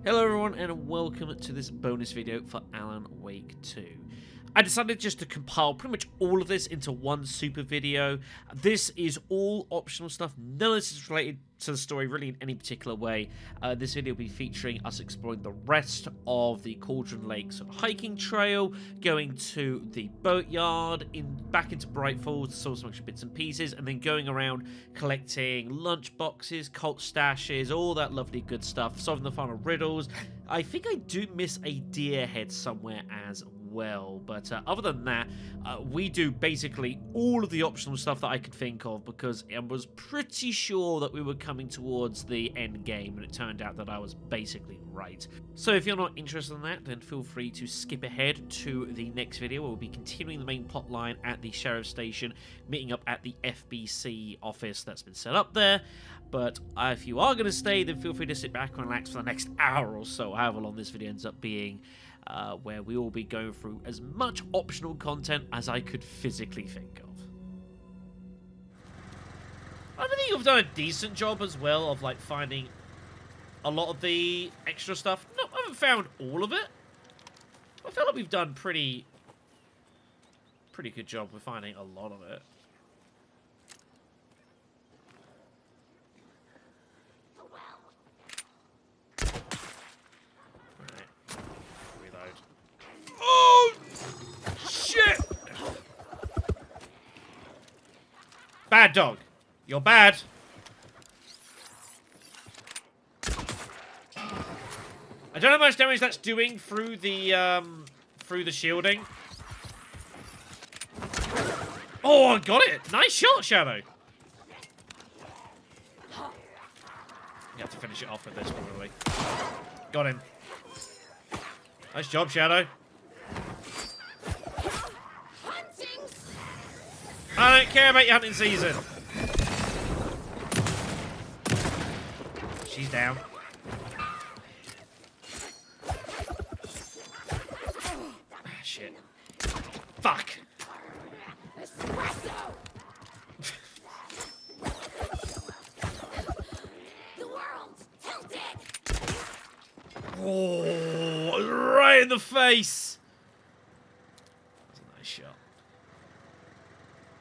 Hello everyone and welcome to this bonus video for Alan Wake 2. I decided just to compile pretty much all of this into one super video. This is all optional stuff. None of this is related to the story really in any particular way. This video will be featuring us exploring the rest of the Cauldron Lake sort of hiking trail, going to the boatyard, back into Bright Falls to solve some extra bits and pieces, and then going around collecting lunchboxes, cult stashes, all that lovely good stuff, solving the final riddles. I think I do miss a deer head somewhere as well, but other than that, we do basically all of the optional stuff that I could think of, because I was pretty sure that we were coming towards the end game, and it turned out that I was basically right. So if you're not interested in that, then feel free to skip ahead to the next video where we'll be continuing the main plot line at the sheriff's station, meeting up at the FBC office that's been set up there. But if you are going to stay, then feel free to sit back and relax for the next hour or so, however long this video ends up being, where we will be going through as much optional content as I could physically think of. I think you've done a decent job as well of like finding a lot of the extra stuff. No, I haven't found all of it. I feel like we've done pretty good job with finding a lot of it. Bad dog. You're bad. I don't know how much damage that's doing through the shielding. Oh, I got it. Nice shot, Shadow. You have to finish it off with this, probably. Got him. Nice job, Shadow. I don't care about your hunting season. She's down. Ah, shit. Fuck. The world's tilted. Oh, right in the face. That's a nice shot.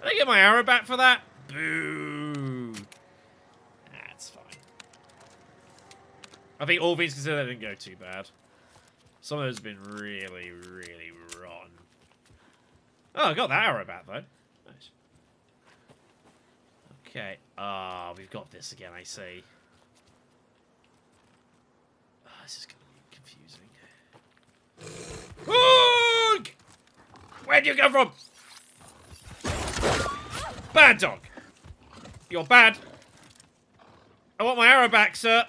Did I get my arrow back for that? Boo. That's fine. I think all things considered, that didn't go too bad. Some of those have been really, really rotten. Oh, I got that arrow back, though. Nice. Okay. Ah, we've got this again, I see. Oh, this is going to be confusing. Oog! Where'd you come from? Bad dog. You're bad. I want my arrow back, sir.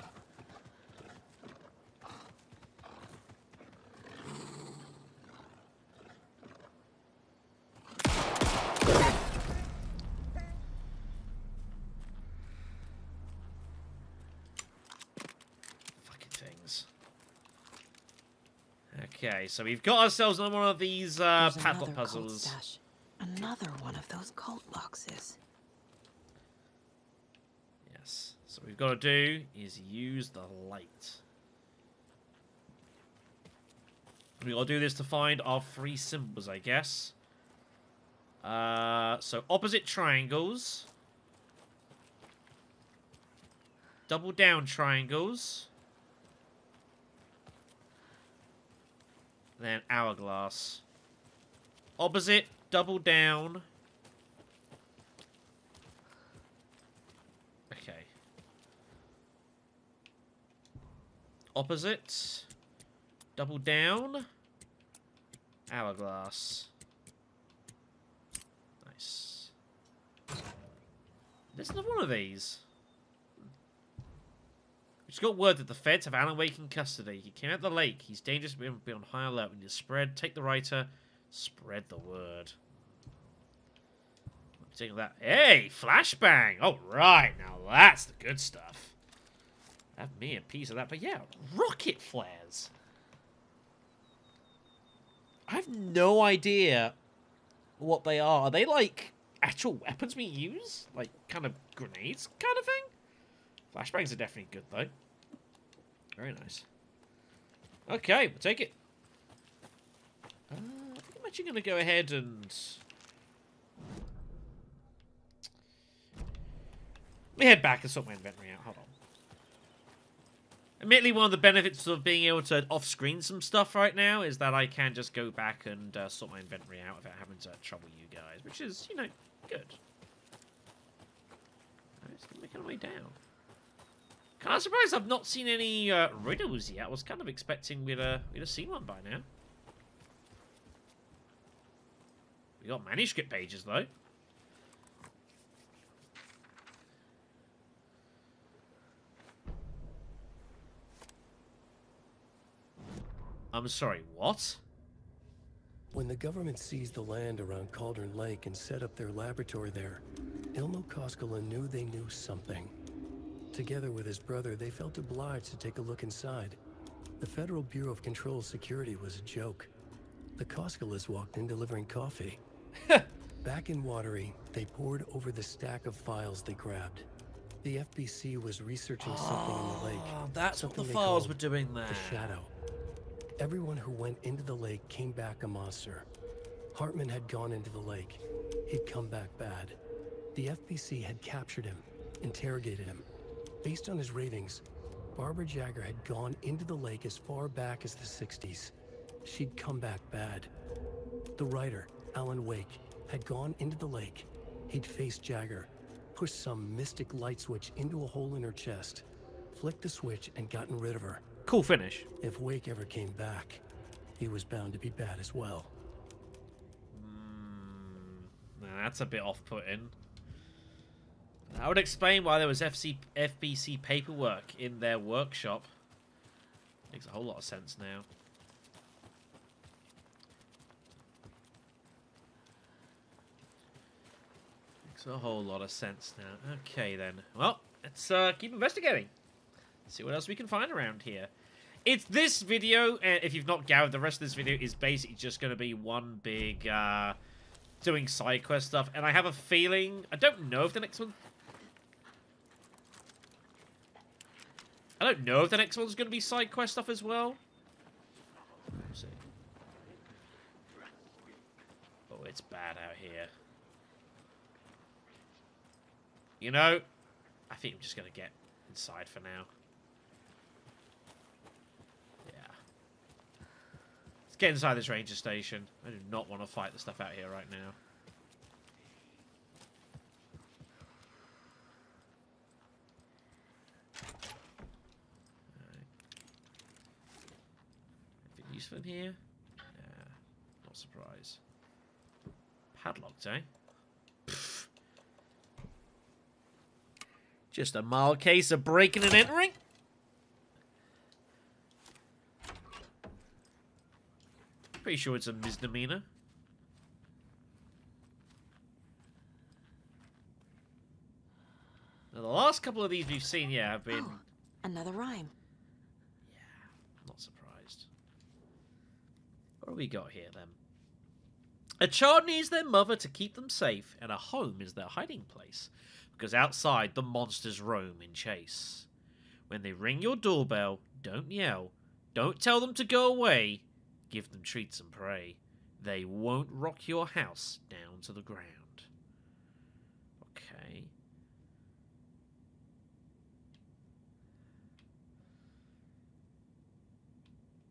Fucking things. Okay, so we've got ourselves on one of these padlock puzzles. Another one of those cult boxes. Yes. So what we've got to do is use the light. We've got to do this to find our three symbols, I guess. So opposite triangles. Double down triangles. Then hourglass. Opposite. Double down. Okay. Opposite. Double down. Hourglass. Nice. There's another one of these. We just got word that the feds have Alan Wake in custody. He came out of the lake. He's dangerous to be on high alert. When you take the writer, spread the word. Taking that. Hey, flashbang. All right, now that's the good stuff. Have me a piece of that. But yeah, rocket flares. I have no idea what they are. Are they like actual weapons we use? Like kind of grenades kind of thing? Flashbangs are definitely good though. Very nice. Okay, we'll take it. I think I'm actually going to go ahead and... Let me head back and sort my inventory out. Hold on. Admittedly, one of the benefits of being able to off-screen some stuff right now is that I can just go back and sort my inventory out without having to trouble you guys, which is, you know, good. Let's make our way down. Kind of surprised I've not seen any riddles yet. I was kind of expecting we'd have seen one by now. We got manuscript pages, though. I'm sorry, what? When the government seized the land around Cauldron Lake and set up their laboratory there, Ilmo Koskela knew they knew something. Together with his brother, they felt obliged to take a look inside. The Federal Bureau of Control Security was a joke. The Koskelas walked in delivering coffee. Back in Watery, they pored over the stack of files they grabbed. The FBC was researching something in the lake. That's what the something they files called were doing there. The Shadow. Everyone who went into the lake came back a monster. Hartman had gone into the lake. He'd come back bad. The FBC had captured him, interrogated him. Based on his ravings, Barbara Jagger had gone into the lake as far back as the 60s. She'd come back bad. The writer, Alan Wake, had gone into the lake. He'd faced Jagger, pushed some mystic light switch into a hole in her chest, flicked the switch and gotten rid of her. Cool finish. If Wake ever came back, he was bound to be bad as well. That's a bit off-putting. That would explain why there was FBC paperwork in their workshop. Makes a whole lot of sense now. Makes a whole lot of sense now. Okay, then. Well, let's keep investigating. See what else we can find around here. It's this video, and if you've not gathered, the rest of this video is basically just going to be one big doing side quest stuff. And I have a feeling, I don't know if the next one... I don't know if the next one's going to be side quest stuff as well. Let's see. Oh, it's bad out here. You know, I think I'm just going to get inside for now. Yeah. Let's get inside this ranger station. I do not want to fight the stuff out here right now. Useful in here? Yeah, not surprised. Padlocked, eh? Pfft. Just a mild case of breaking and entering. Pretty sure it's a misdemeanor. Now, the last couple of these we've seen, yeah, have been... Oh, another rhyme. Yeah, not surprised. What do we got here, then? A child needs their mother to keep them safe, and a home is their hiding place, because outside the monsters roam in chase. When they ring your doorbell, don't yell, don't tell them to go away, give them treats and pray. They won't rock your house down to the ground. Okay.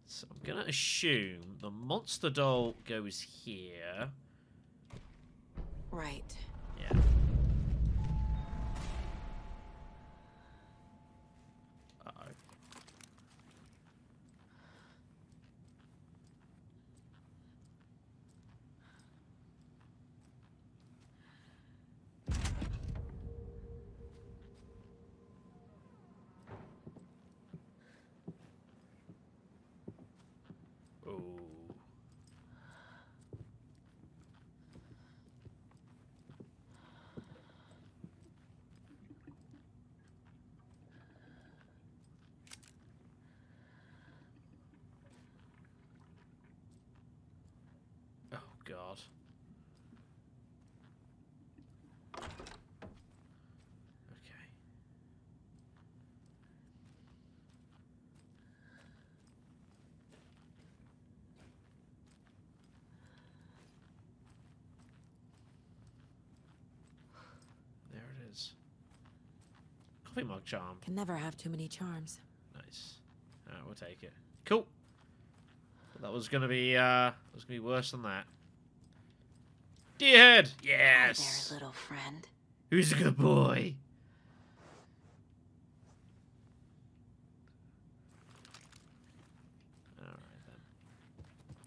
So I'm going to assume the monster doll goes here. Right. Yeah. Uh-oh. God. Okay. coffee mug charm. Can never have too many charms. Nice. Alright, we'll take it. Cool. That was gonna be worse than that. Dear head! Yes! Hi there, little friend. Who's a good boy? Alright then.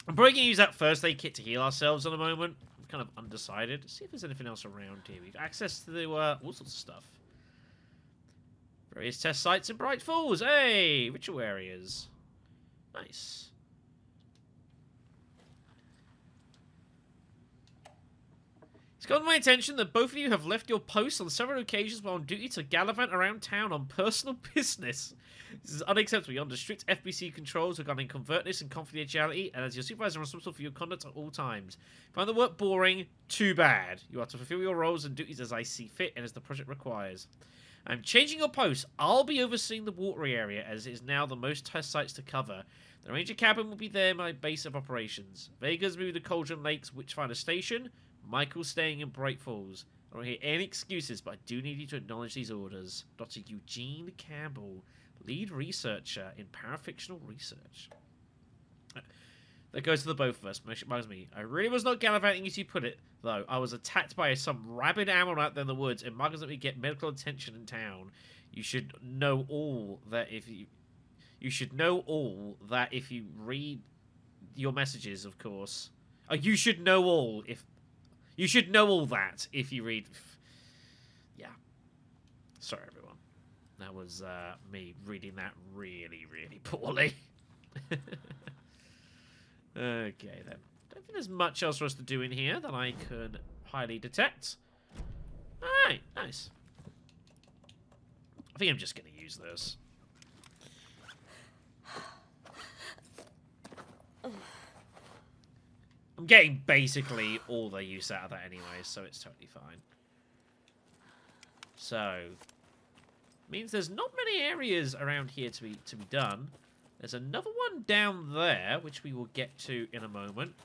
I'm probably gonna use that first aid kit to heal ourselves in a moment. I'm kind of undecided. Let's see if there's anything else around here. We've got access to the, all sorts of stuff. Various test sites in Bright Falls. Hey! Ritual areas. Nice. It's got my attention that both of you have left your posts on several occasions while on duty to gallivant around town on personal business. This is unacceptable. You're under strict FBC controls regarding covertness and confidentiality, and as your supervisor, I'm responsible for your conduct at all times. If you find the work boring, too bad. You are to fulfill your roles and duties as I see fit and as the project requires. I'm changing your post. I'll be overseeing the watery area, as it is now the most test sites to cover. The Ranger cabin will be there, my base of operations. Vega's moved to Cauldron Lake's Witchfinder Station. Michael's staying in Bright Falls. I don't hear any excuses, but I do need you to acknowledge these orders. Dr. Eugene Campbell, lead researcher in parafictional research. That goes to the both of us. Reminds me, I really was not gallivanting as you put it, though. I was attacked by some rabid animal out there in the woods, and Marcus let me get medical attention in town. You should know all that if you... You should know all that if you read your messages, of course. Oh, you should know all if... You should know all that if you read... Yeah. Sorry, everyone. That was me reading that really, really poorly. Okay, then. Don't think there's much else for us to do in here that I could highly detect. Alright, nice. I think I'm just going to use this. I'm getting basically all the use out of that anyway, so it's totally fine. So, means there's not many areas around here to be done. There's another one down there, which we will get to in a moment.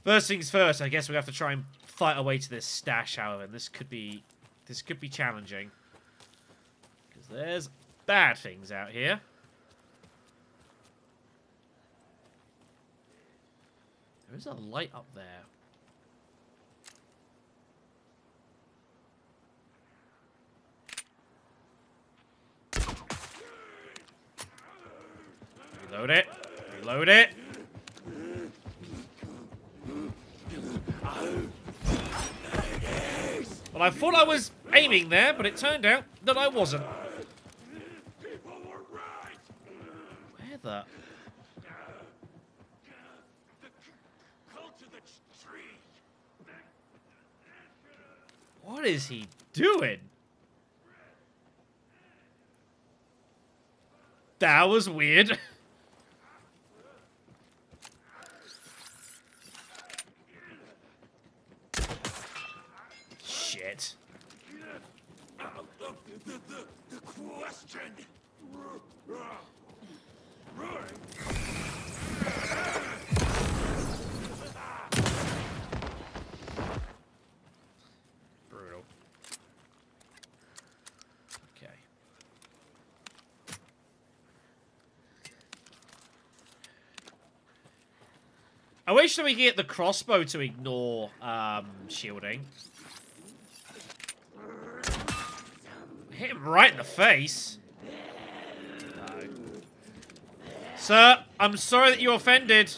First things first, I guess we have to try and fight our way to this stash, however, and this could be challenging. Because there's bad things out here. There is a light up there. Reload it. Reload it. Well, I thought I was aiming there, but it turned out that I wasn't. Where the... What is he doing? That was weird. Shit. The question. Brutal. Okay. I wish that we could get the crossbow to ignore shielding. Hit him right in the face. No. Sir, I'm sorry that you offended.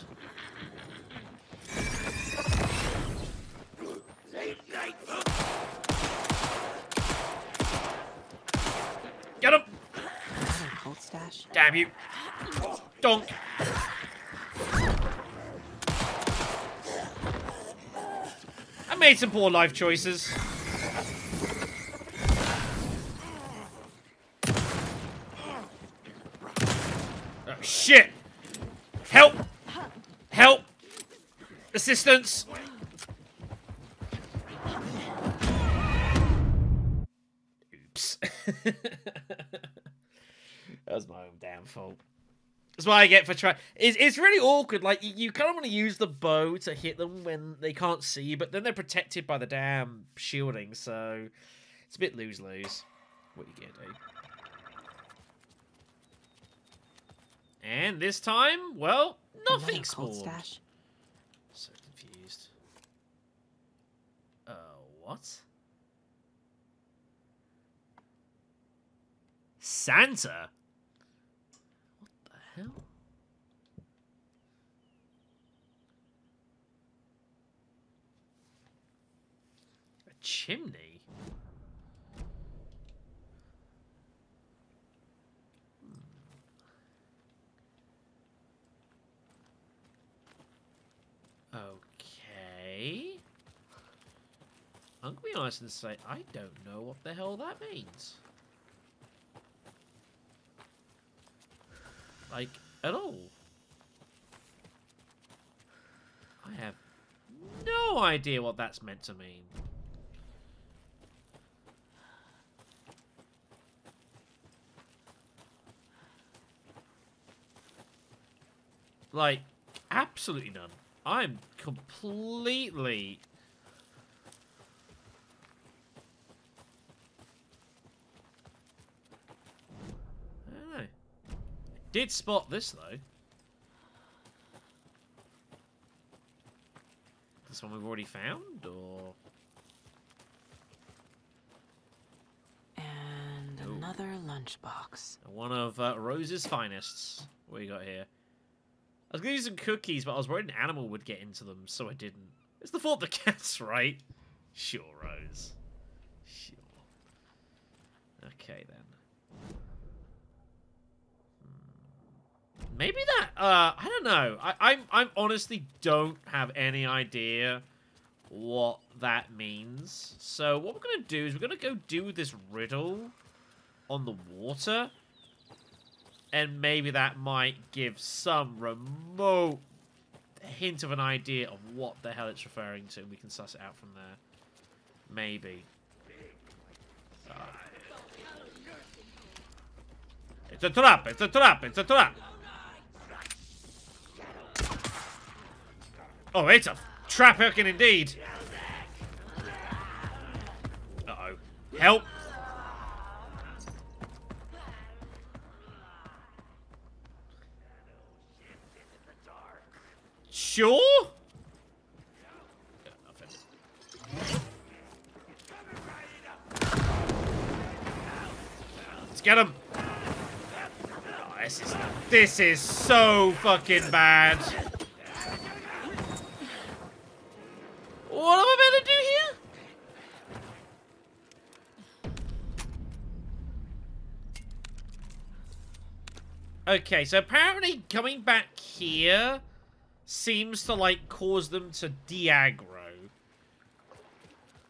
Get him! Cold stash. Damn you. Donk. I made some poor life choices. Oh, shit! Help! Help! Assistance! Oops. That was my own damn fault. That's what I get for trying. It's really awkward. Like, you kind of want to use the bow to hit them when they can't see you, but then they're protected by the damn shielding, so it's a bit lose-lose. what you gonna do. And this time, well, nothing Another cold spawned. stash. So confused. What? Santa? What the hell? A chimney? Okay. I'm gonna be honest and say I don't know what the hell that means. Like, at all. I have no idea what that's meant to mean. Like, absolutely none. I'm completely... I don't know. I did spot this, though. This one we've already found, or... And Ooh. another lunchbox. One of Rose's finest. What you got here? I was going to use some cookies, but I was worried an animal would get into them, so I didn't. It's the fault of the cats, right? Sure, Rose. Sure. Okay, then. Maybe that... I don't know. I honestly don't have any idea what that means. So what we're going to do is we're going to go do this riddle on the water. And maybe that might give some remote hint of an idea of what the hell it's referring to. We can suss it out from there. Maybe. It's a trap! It's a trap! It's a trap! Oh, it's a trap hooking indeed! Uh-oh. Help! Sure? Let's get him. Oh, this is so fucking bad. What am I meant to do here? Okay, so apparently coming back here seems to, like, cause them to de-aggro.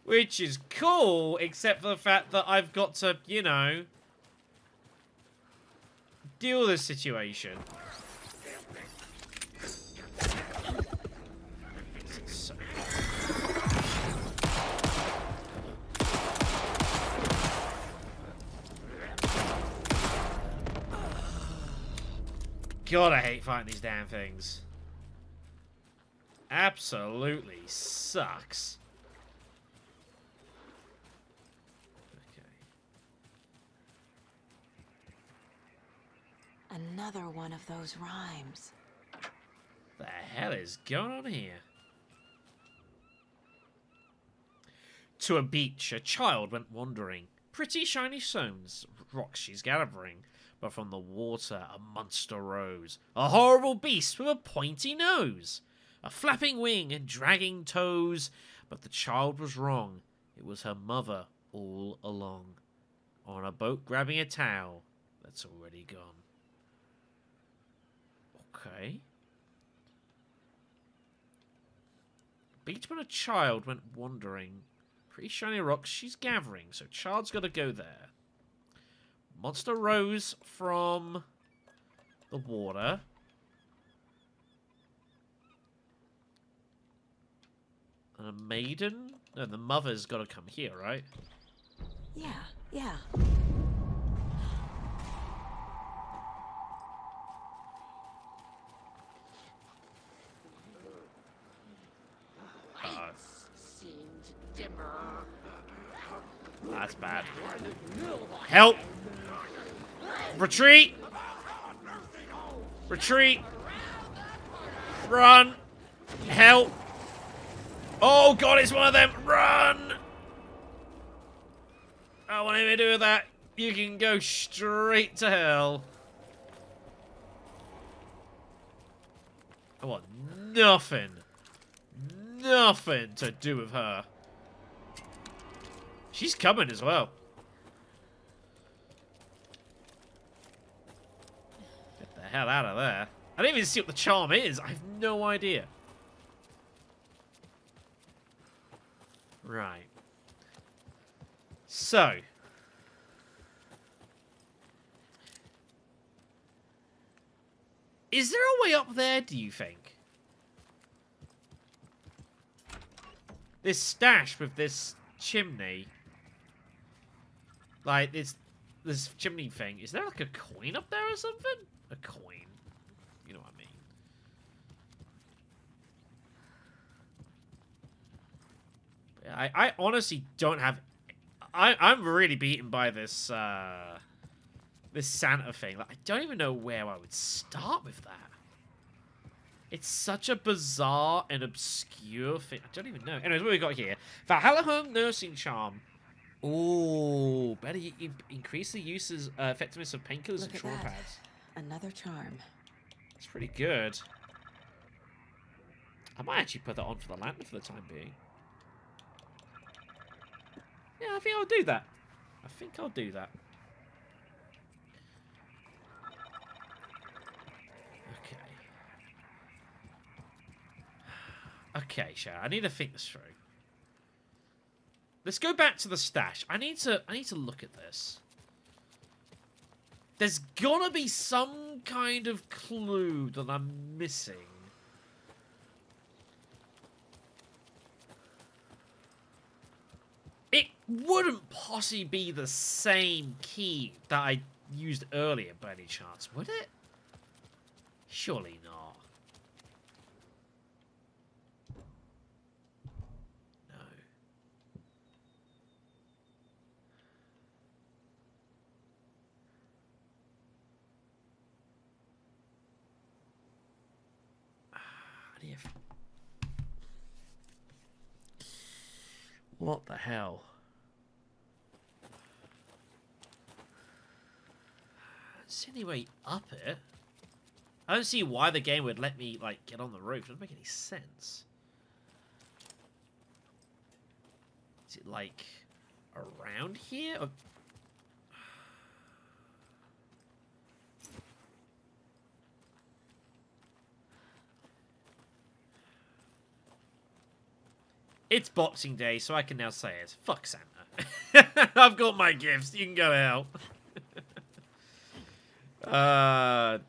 Which is cool, except for the fact that I've got to, you know, deal with this situation. God, I hate fighting these damn things. Absolutely sucks. Okay. Another one of those rhymes. The hell is going on here? To a beach, a child went wandering. Pretty shiny stones, rocks she's gathering. But from the water a monster rose. A horrible beast with a pointy nose. A flapping wing and dragging toes. But the child was wrong. It was her mother all along. On a boat grabbing a towel that's already gone. Okay. Beach when a child went wandering. Pretty shiny rocks she's gathering. So child's got to go there. Monster rose from the water. And a maiden? No, the mother's got to come here, right? Yeah. that's bad. Help! Retreat! Retreat! Run! Help! Oh god, it's one of them! Run! I don't want anything to do with that. You can go straight to hell. I want nothing. Nothing to do with her. She's coming as well. Get the hell out of there. I don't even see what the charm is. I have no idea. Right. So. Is there a way up there, do you think? This stash with this chimney. Like, this chimney thing. Is there like a coin up there or something? A coin. You know what I mean. I honestly don't have... I'm really beaten by this, this Santa thing. Like, I don't even know where I would start with that. It's such a bizarre and obscure thing. I don't even know. Anyways, what we got here? Valhalla Home Nursing Charm. Oh, better increase the uses effectiveness of painkillers and trauma pads. Another charm. That's pretty good. I might actually put that on for the lantern for the time being. Yeah, I think I'll do that. I think I'll do that. Okay, Sharon, I need to think this through. Let's go back to the stash. I need to look at this. There's gotta be some kind of clue that I'm missing. It wouldn't possibly be the same key that I used earlier by any chance, would it? Surely not. What the hell? I don't see any way up it. I don't see why the game would let me, like, get on the roof. It doesn't make any sense. Is it, like, around here? Or... It's Boxing Day, so I can now say it. Fuck Santa. I've got my gifts. You can go to hell.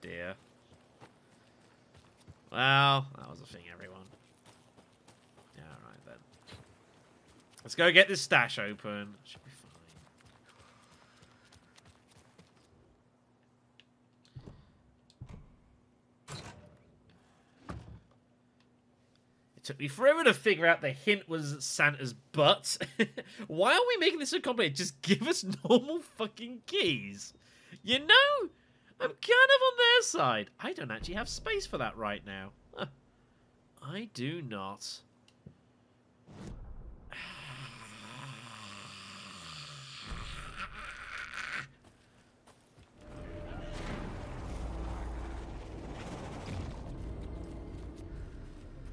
Dear. Well, that was a thing, everyone. Yeah, alright then. Let's go get this stash open. Should be fine. It took me forever to figure out the hint was Santa's butt. Why are we making this so complicated? Just give us normal fucking keys. You know? I'm kind of on their side. I don't actually have space for that right now. I do not.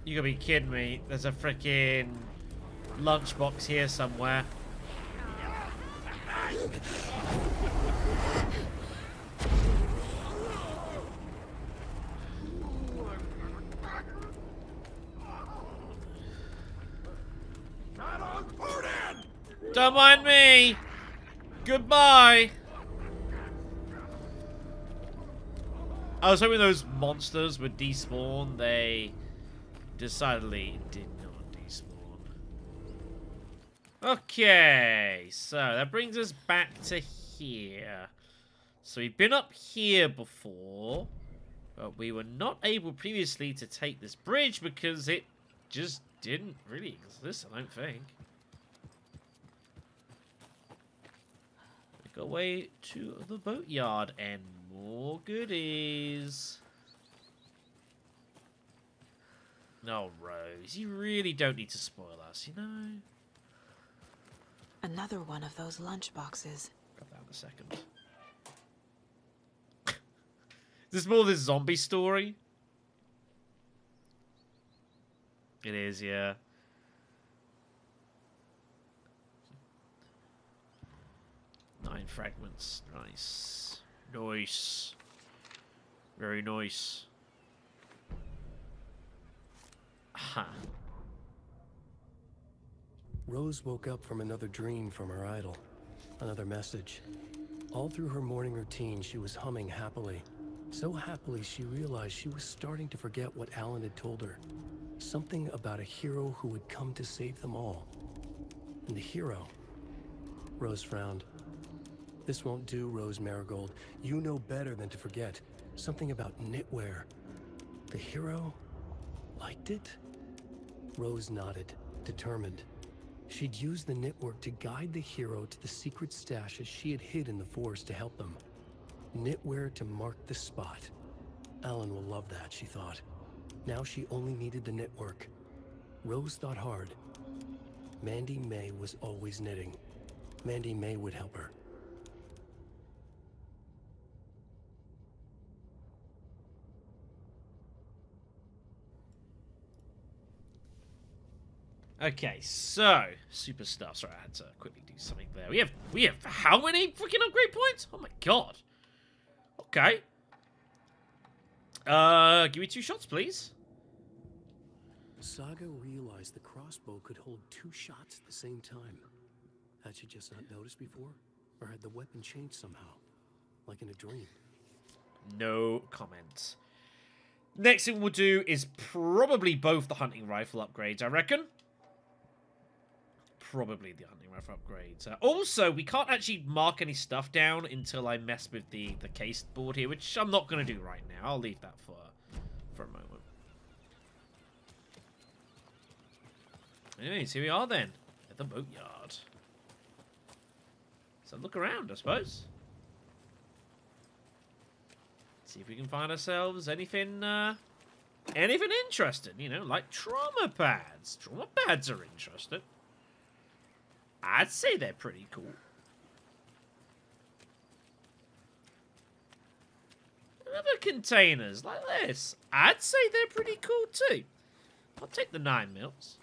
You gotta be kidding me. There's a freaking lunchbox here somewhere. Don't mind me. Goodbye. I was hoping those monsters would despawn. They decidedly did not despawn. Okay, so that brings us back to here. So we've been up here before, but we were not able previously to take this bridge because it just didn't really exist, I don't think. Go away to the boatyard and more goodies. No, Rose, you really don't need to spoil us, you know? Another one of those lunchboxes. Grab that in a second. Is this more of this zombie story? It is, yeah. Nine fragments. Nice. Nice. Very nice. Huh. Rose woke up from another dream from her idol. Another message. All through her morning routine, she was humming happily. So happily, she realized she was starting to forget what Alan had told her. Something about a hero who would come to save them all. And the hero... Rose frowned. This won't do, Rose Marigold. You know better than to forget. Something about knitwear. The hero... liked it? Rose nodded, determined. She'd use the knitwork to guide the hero to the secret stashes she had hid in the forest to help them. Knitwear to mark the spot. Alan will love that, she thought. Now she only needed the knitwork. Rose thought hard. Mandy May was always knitting. Mandy May would help her. Okay, so super stuff. Sorry, I had to quickly do something there. We have how many freaking upgrade points? Oh my god. Okay. Give me 2 shots, please. Saga realized the crossbow could hold 2 shots at the same time. Had she just not noticed before? Or had the weapon changed somehow? Like in a dream? No comment. Next thing we'll do is probably both the hunting rifle upgrades, I reckon. Probably the hunting rifle upgrades. Also, we can't actually mark any stuff down until I mess with the case board here, which I'm not going to do right now. I'll leave that for a moment. Anyways, here we are then, at the boatyard. So look around, I suppose. See if we can find ourselves anything interesting, you know, like trauma pads. Trauma pads are interesting. I'd say they're pretty cool. Other containers like this, I'd say they're pretty cool too. I'll take the 9 mils.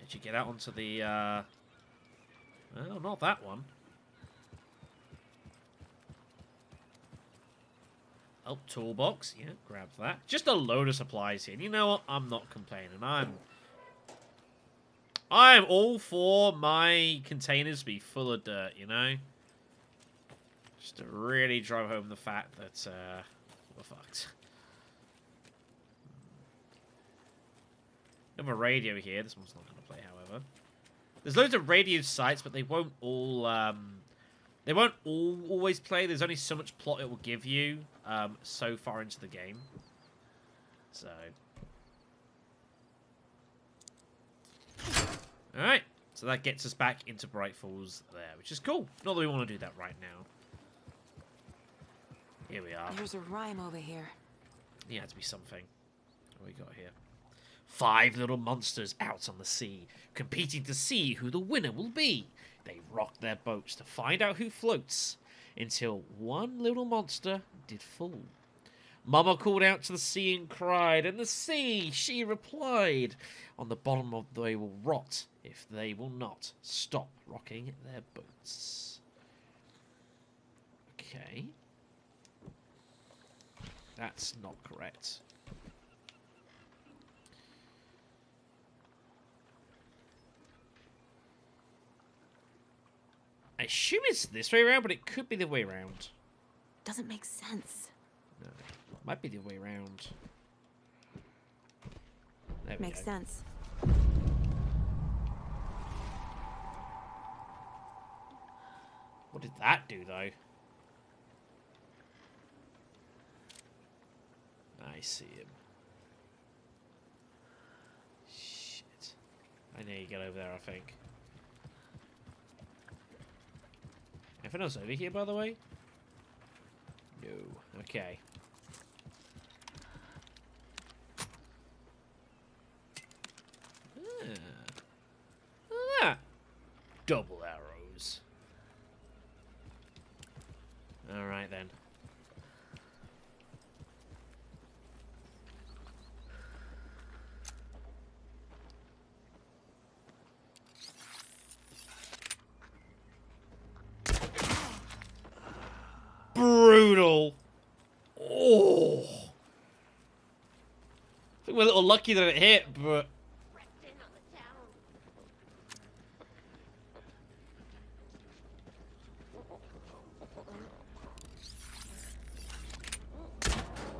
Actually get out onto the, well, not that one. Oh, toolbox. Yeah, grab that. Just a load of supplies here. And you know what? I'm not complaining. I'm all for my containers to be full of dirt, you know? Just to really drive home the fact that, we're fucked. Another radio here. This one's not going to play, however. There's loads of radio sites, but they won't all, always play. There's only so much plot it will give you so far into the game. So. Alright. So that gets us back into Bright Falls there, which is cool. Not that we want to do that right now. Here we are. There's a rhyme over here. Yeah, had to be something. What we got here? 5 little monsters out on the sea, competing to see who the winner will be. They rocked their boats to find out who floats, until one little monster did fall. Mama called out to the sea and cried, and the sea, she replied, on the bottom of they will rot, if they will not stop rocking their boats. Okay. That's not correct. I assume it's this way around, but it could be the way around. Doesn't make sense. No, might be the way around. There we Makes go. sense. What did that do, though? I see him. Shit. I know you get over there, I think. Anything else over here, by the way? No. Okay. Ah. Look at that. Double arrows. Alright then. Brutal. Oh. I think we're a little lucky that it hit, but...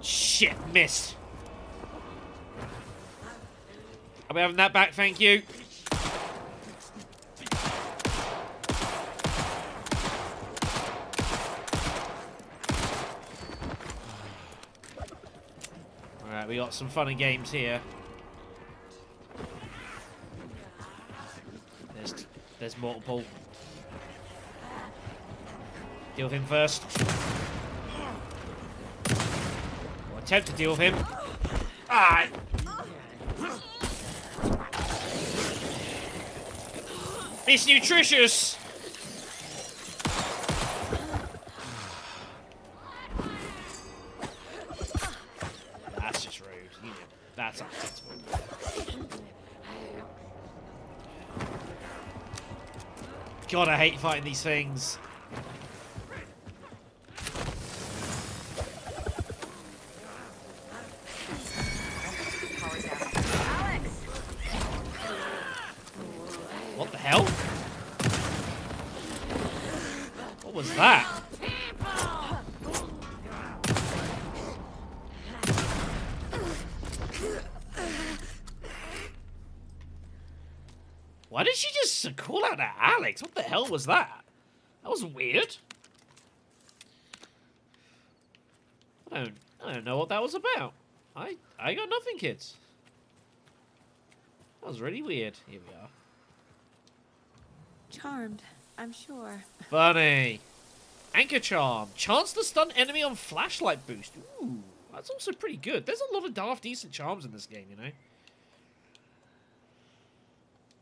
Shit, missed. I'll be having that back, thank you. Alright, we got some fun and games here. There's multiple. Deal with him first. Or attempt to deal with him. Ah! It's nutritious! That's just rude. You know, that's unacceptable. God, I hate fighting these things. What the hell? What was that? Why did she just call out at Alex? What the hell was that? That was weird. I don't know what that was about. I got nothing, kids. That was really weird. Here we are. Charmed, I'm sure. Funny. Anchor charm. Chance to stun enemy on flashlight boost. Ooh, that's also pretty good. There's a lot of half decent charms in this game, you know.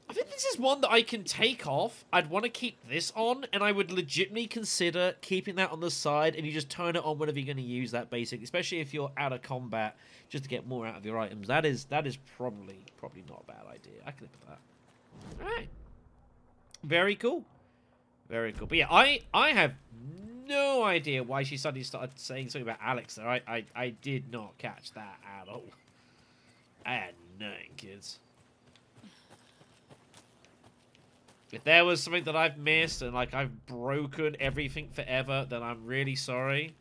I think this is one that I can take off. I'd want to keep this on, and I would legitimately consider keeping that on the side, and you just turn it on whenever you're going to use that, basically. Especially if you're out of combat, just to get more out of your items. That is probably not a bad idea. I can live with that. All right. Very cool. Very cool. But yeah, I have no idea why she suddenly started saying something about Alex there. I did not catch that at all. I had nothing, kids. If there was something that I've missed and like I've broken everything forever, then I'm really sorry.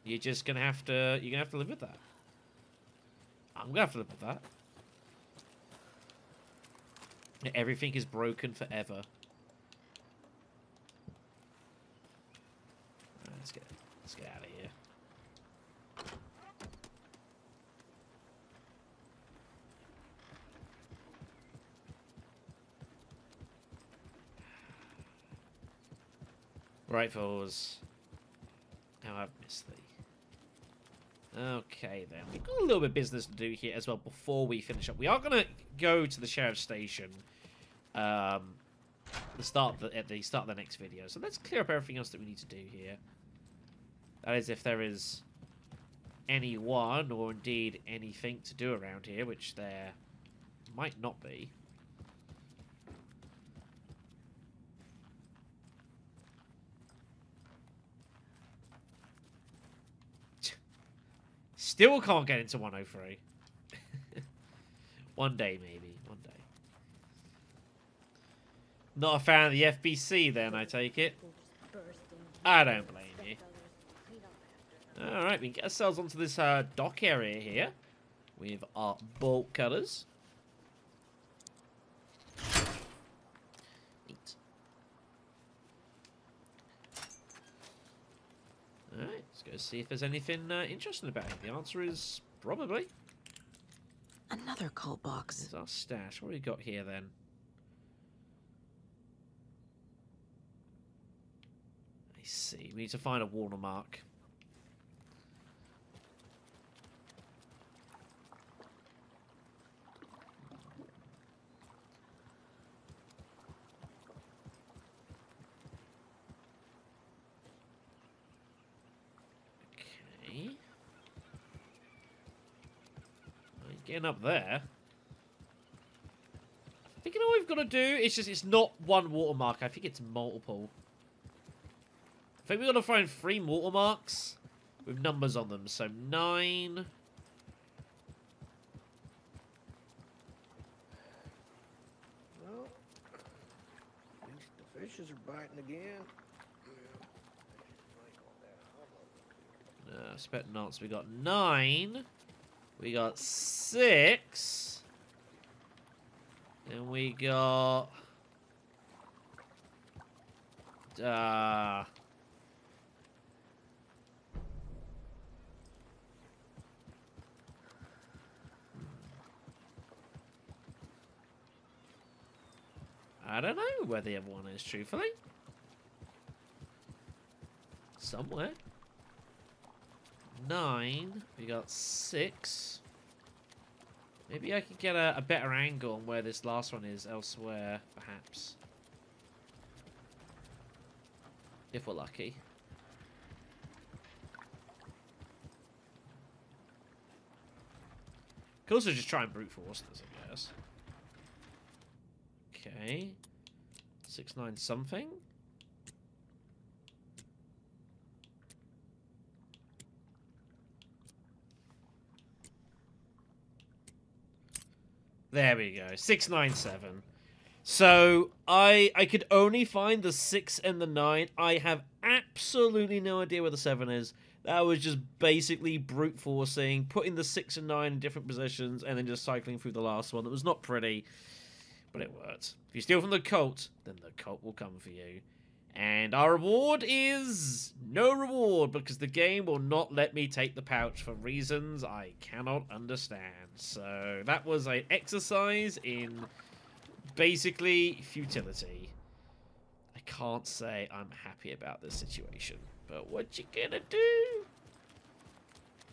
You're just gonna have to live with that. I'm gonna have to live with that. Everything is broken forever. Right, let's get out of here. Right, fellas. Now I've missed thee. Okay, then. We've got a little bit of business to do here as well before we finish up. We are going to go to the sheriff's station at the start of the next video. So let's clear up everything else that we need to do here. That is, if there is anyone or indeed anything to do around here, which there might not be. Still can't get into 103. One day, maybe. One day. Not a fan of the FBC, then, I take it. I don't blame you. Alright, we can get ourselves onto this dock area here with our bolt cutters. Neat. Alright, let's go see if there's anything interesting about it. The answer is probably. Another cold box. There's our stash. What have we got here then? I see. We need to find a watermark. Okay. Getting up there. I think all we've got to do is just, it's not one watermark. I think it's multiple. I think we've got to find 3 watermarks with numbers on them. So 9. Well, at least the fishes are biting again. No, I expect not. So we got 9. We got 6. And we got... I don't know where the other one is, truthfully. Somewhere. 9. We got 6. Maybe I could get a better angle on where this last one is elsewhere, perhaps. If we're lucky. Could also just try and brute force this, I guess. Okay. 6, 9 something. There we go. 697. So I could only find the 6 and the 9. I have absolutely no idea where the 7 is. That was just basically brute forcing, putting the 6 and 9 in different positions, and then just cycling through the last one. That was not pretty, but it worked. If you steal from the cult, then the cult will come for you. And our reward is no reward, because the game will not let me take the pouch for reasons I cannot understand. So that was an exercise in basically futility. I can't say I'm happy about this situation, but what you gonna do?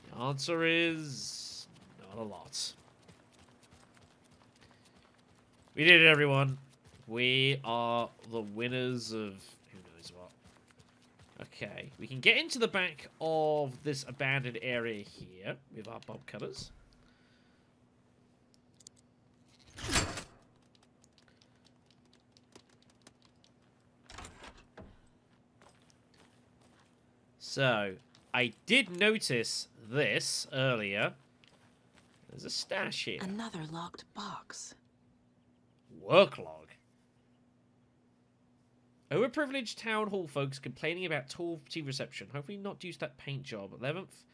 The answer is not a lot. We did it, everyone. We are the winners of who knows what. Okay, we can get into the back of this abandoned area here with our bob cutters. So, I did notice this earlier. There's a stash here. Another locked box. Work log. Overprivileged town hall folks complaining about tall TV reception. Hopefully not due to that paint job. 11th,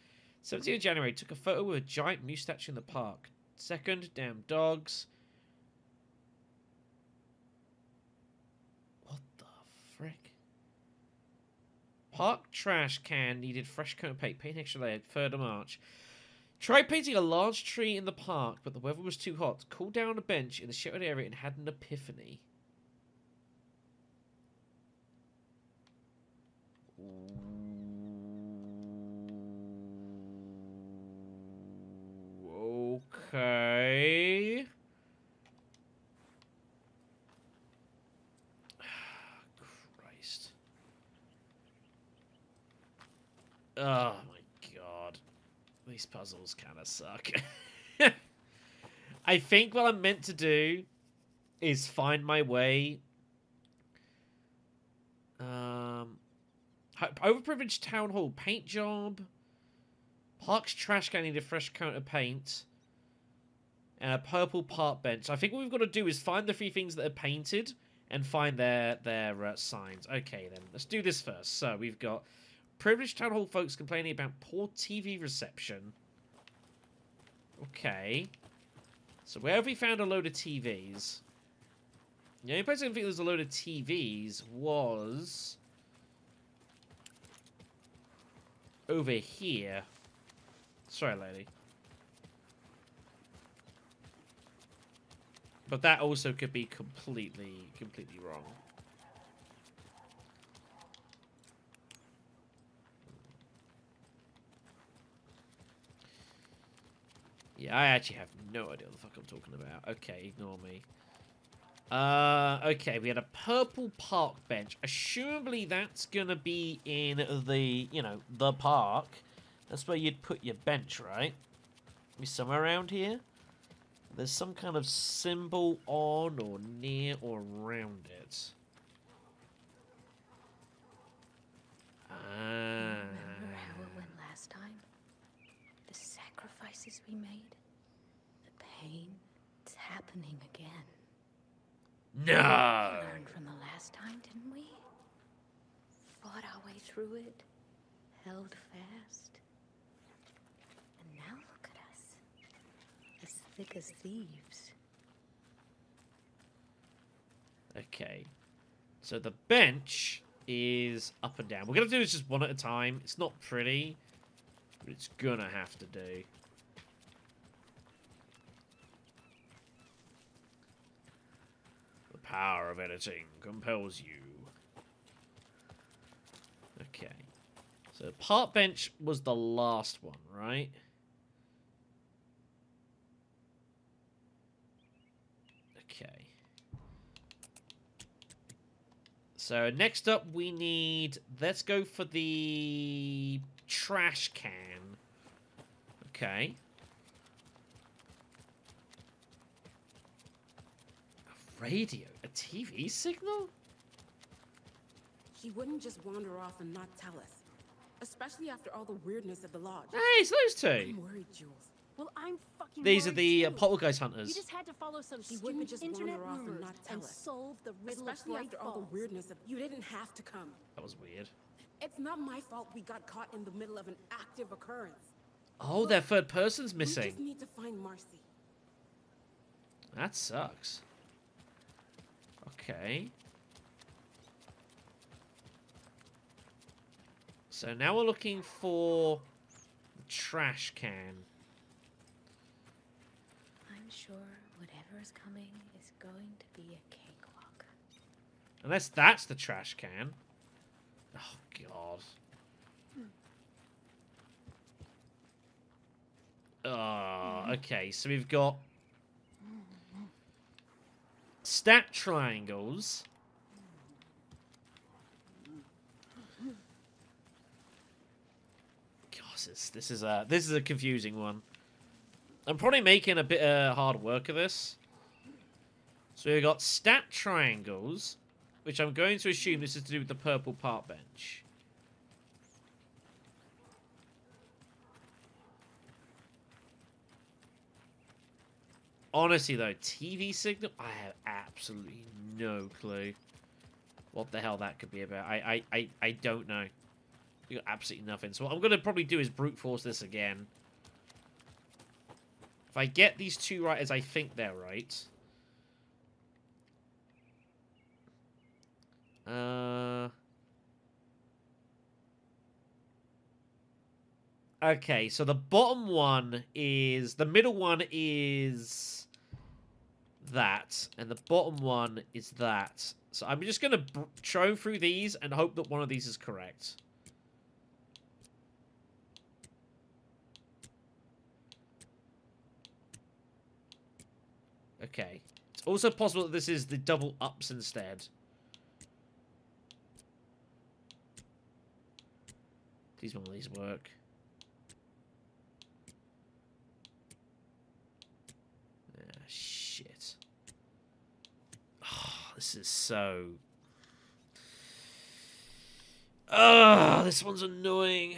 17th of January. Took a photo with a giant moose statue in the park. 2nd, damn dogs. What the frick? Park trash can needed fresh coat of paint. Paint extra layer. 3rd of March. Tried painting a large tree in the park, but the weather was too hot. Cooled down on a bench in the sheltered area and had an epiphany. Okay. Christ. Oh my god. These puzzles kind of suck. I think what I'm meant to do is find my way. Overprivileged town hall paint job. Park's trash can need a fresh coat of paint. And a purple park bench. I think what we've got to do is find the 3 things that are painted and find their signs. Okay, then. Let's do this first. So, we've got privileged town hall folks complaining about poor TV reception. Okay. So, where have we found a load of TVs? The only place I can think there's a load of TVs was over here. Sorry, lady. But that also could be completely wrong. Yeah, I actually have no idea what the fuck I'm talking about. Okay, ignore me. Okay, we had a purple park bench. Assumably that's gonna be in the, you know, the park. That's where you'd put your bench, right? Be somewhere around here. There's some kind of symbol on or near or around it. Remember how it went last time? The sacrifices we made? The pain? It's happening again. No! We learned from the last time, didn't we? Fought our way through it. Held fast. And now look at us. As thick as thieves. Okay. So the bench is up and down. We're going to do this just one at a time. It's not pretty, but it's going to have to do. The power of editing compels you. Okay. So part bench was the last one, right? Okay. So next up we need, let's go for the trash can. Okay. A radio, a TV signal? He wouldn't just wander off and not tell us. Especially after all the weirdness at the lodge. Hey, it's those two. I'm worried, Jules. Well, I'm fucking These are worried the too. poltergeist hunters. You just had to follow some He wouldn't stupid just internet wander off and rumors not tell and us. solve the riddle Especially of after Great all the Falls. weirdness of you didn't have to come. That was weird. It's not my fault we got caught in the middle of an active occurrence. Oh, their third person's We missing. just need to find Marcy. That sucks. Okay. So now we're looking for the trash can. I'm sure whatever is coming is going to be a cakewalk. Unless that's the trash can. Oh, God. Okay, so we've got stat triangles. Gosh, this is a confusing one. I'm probably making a bit hard work of this. So we've got stat triangles, which I'm going to assume this is to do with the purple park bench. Honestly, though, TV signal, I have absolutely no clue what the hell that could be about. I don't know. You got absolutely nothing. So what I'm going to probably do is brute force this again. If I get these two right as I think they're right. Okay, so the bottom one is... The middle one is that. And the bottom one is that. So I'm just going to throw through these and hope that one of these is correct. Okay. It's also possible that this is the double ups instead. Please one of these work. Ah, shit. Oh, this is so... Oh, this one's annoying.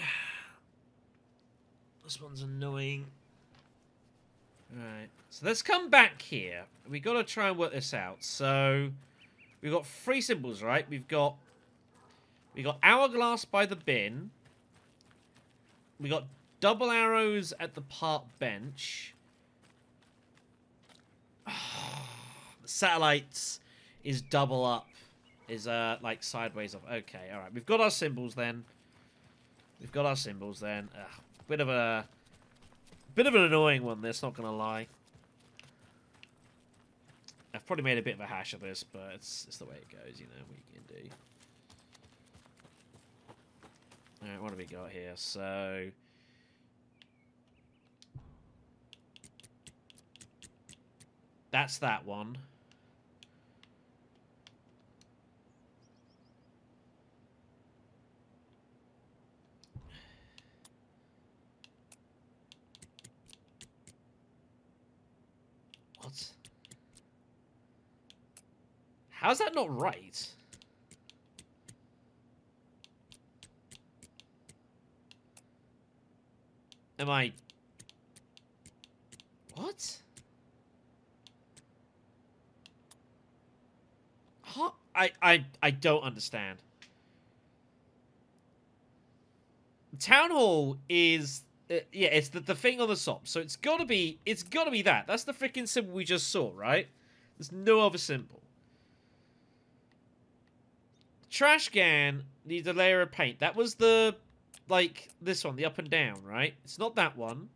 This one's annoying. Alright, so let's come back here. We got to try and work this out. So, we've got three symbols, right? We got hourglass by the bin. We got double arrows at the park bench. The satellites is double up. Is like sideways up. Okay, alright. We've got our symbols then. We've got our symbols then. Bit of an annoying one, this, not gonna lie. I've probably made a bit of a hash of this, but it's the way it goes, you know, what you can do. Alright, what have we got here? So... That's that one. What? How's that not right? Am I... What? Huh? I don't understand. Town Hall is... yeah, it's the thing on the top. So it's gotta be that. That's the freaking symbol we just saw, right? There's no other symbol. Trash can needs a layer of paint. That was the... like, this one, the up and down, right? It's not that one.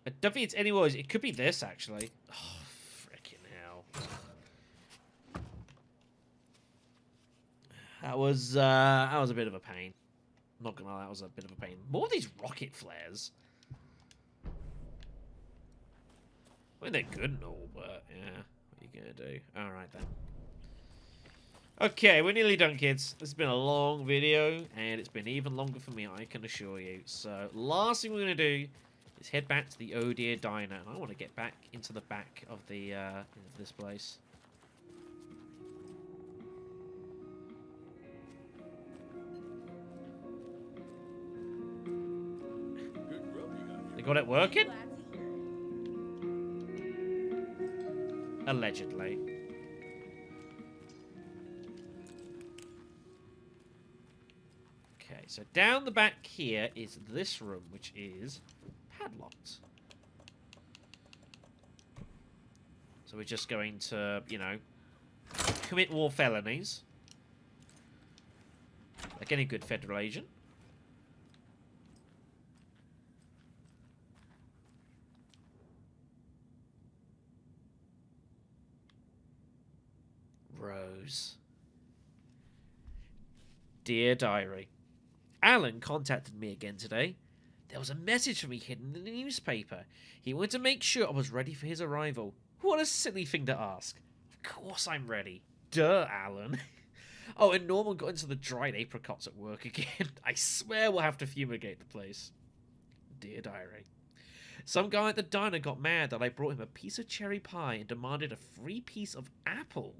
I don't think it's any worse. It could be this, actually. Oh, freaking hell. That was a bit of a pain. I'm not gonna lie, that was a bit of a pain. More of these rocket flares. I mean, they're good and all, but yeah, what are you gonna do? Alright then. Okay, we're nearly done, kids. This has been a long video, and it's been even longer for me, I can assure you. So, last thing we're gonna do is head back to the Oh Dear Diner, and I want to get back into the back of the into this place. They got it working? Allegedly. Okay, so down the back here is this room, which is padlocked. So we're just going to, you know, commit more felonies. Like any good federal agent. Rose. Dear Diary. Alan contacted me again today. There was a message for me hidden in the newspaper. He wanted to make sure I was ready for his arrival. What a silly thing to ask. Of course I'm ready. Duh, Alan. Oh, and Norman got into the dried apricots at work again. I swear we'll have to fumigate the place. Dear Diary. Some guy at the diner got mad that I brought him a piece of cherry pie and demanded a free piece of apple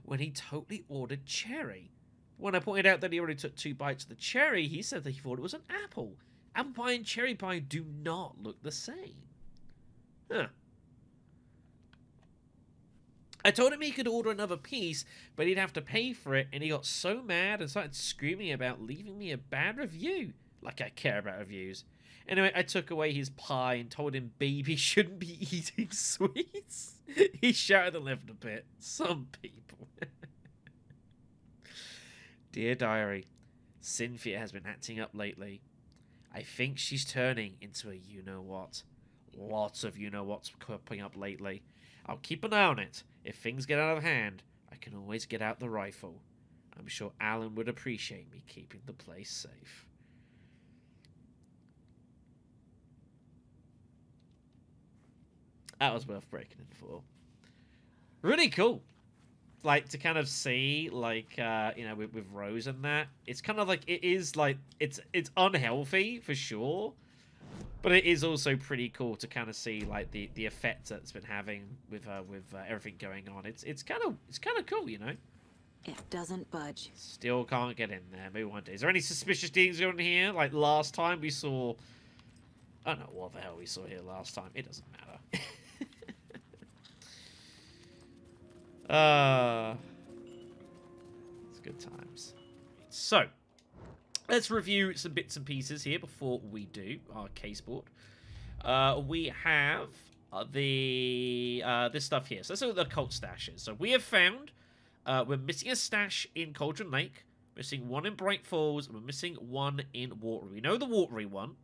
when he totally ordered cherry. When I pointed out that he already took 2 bites of the cherry, he said that he thought it was an apple. Apple pie and cherry pie do not look the same. Huh. I told him he could order another piece, but he'd have to pay for it, and he got so mad and started screaming about leaving me a bad review. Like I care about reviews. Anyway, I took away his pie and told him baby shouldn't be eating sweets. He shouted and left a bit. Some people. Dear Diary, Cynthia has been acting up lately. I think she's turning into a you-know-what. Lots of you-know-what's popping up lately. I'll keep an eye on it. If things get out of hand, I can always get out the rifle. I'm sure Alan would appreciate me keeping the place safe. That was worth breaking in for. Really cool. Like, to kind of see, like, you know, with Rose and that. It's kind of like, it is, like, it's unhealthy, for sure. But it is also pretty cool to kind of see, like, the effect that it's been having with everything going on. It's kind of cool, you know? It doesn't budge. Still can't get in there. Maybe one day. Is there any suspicious things going on here? Like, last time we saw... I don't know what the hell we saw here last time. It doesn't matter. It's good times. So, let's review some bits and pieces here before we do our case board. We have this stuff here. So let's look at the occult stashes. So we have found we're missing a stash in Cauldron Lake, missing one in Bright Falls, and we're missing one in Watery. We know the Watery one.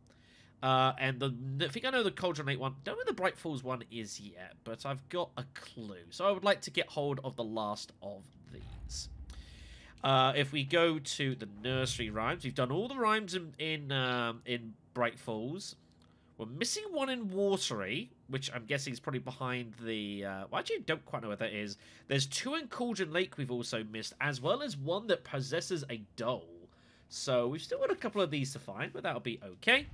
And I think I know the Cauldron Lake one. Don't know where the Bright Falls one is yet, but I've got a clue. So I would like to get hold of the last of these. If we go to the nursery rhymes, we've done all the rhymes in Bright Falls. We're missing one in Watery, which I'm guessing is probably behind the... well, actually, I don't quite know what that is. There's 2 in Cauldron Lake we've also missed, as well as one that possesses a doll. So we've still got a couple of these to find, but that'll be okay.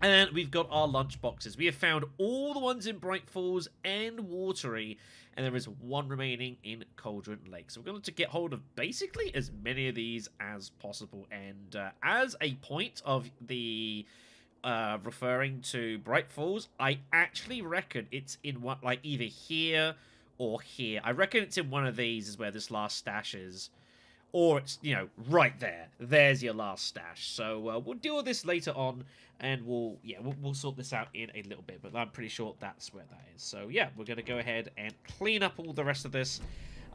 And we've got our lunchboxes. We have found all the ones in Bright Falls and Watery, and there is one remaining in Cauldron Lake. So we're going to get hold of basically as many of these as possible. And as a point of the... referring to Bright Falls, I actually reckon it's in one, like either here or here. I reckon it's in one of these is where this last stash is. Or it's, you know, right there. There's your last stash. So we'll deal with this later on, and we'll sort this out in a little bit. But I'm pretty sure that's where that is. So yeah, we're going to go ahead and clean up all the rest of this.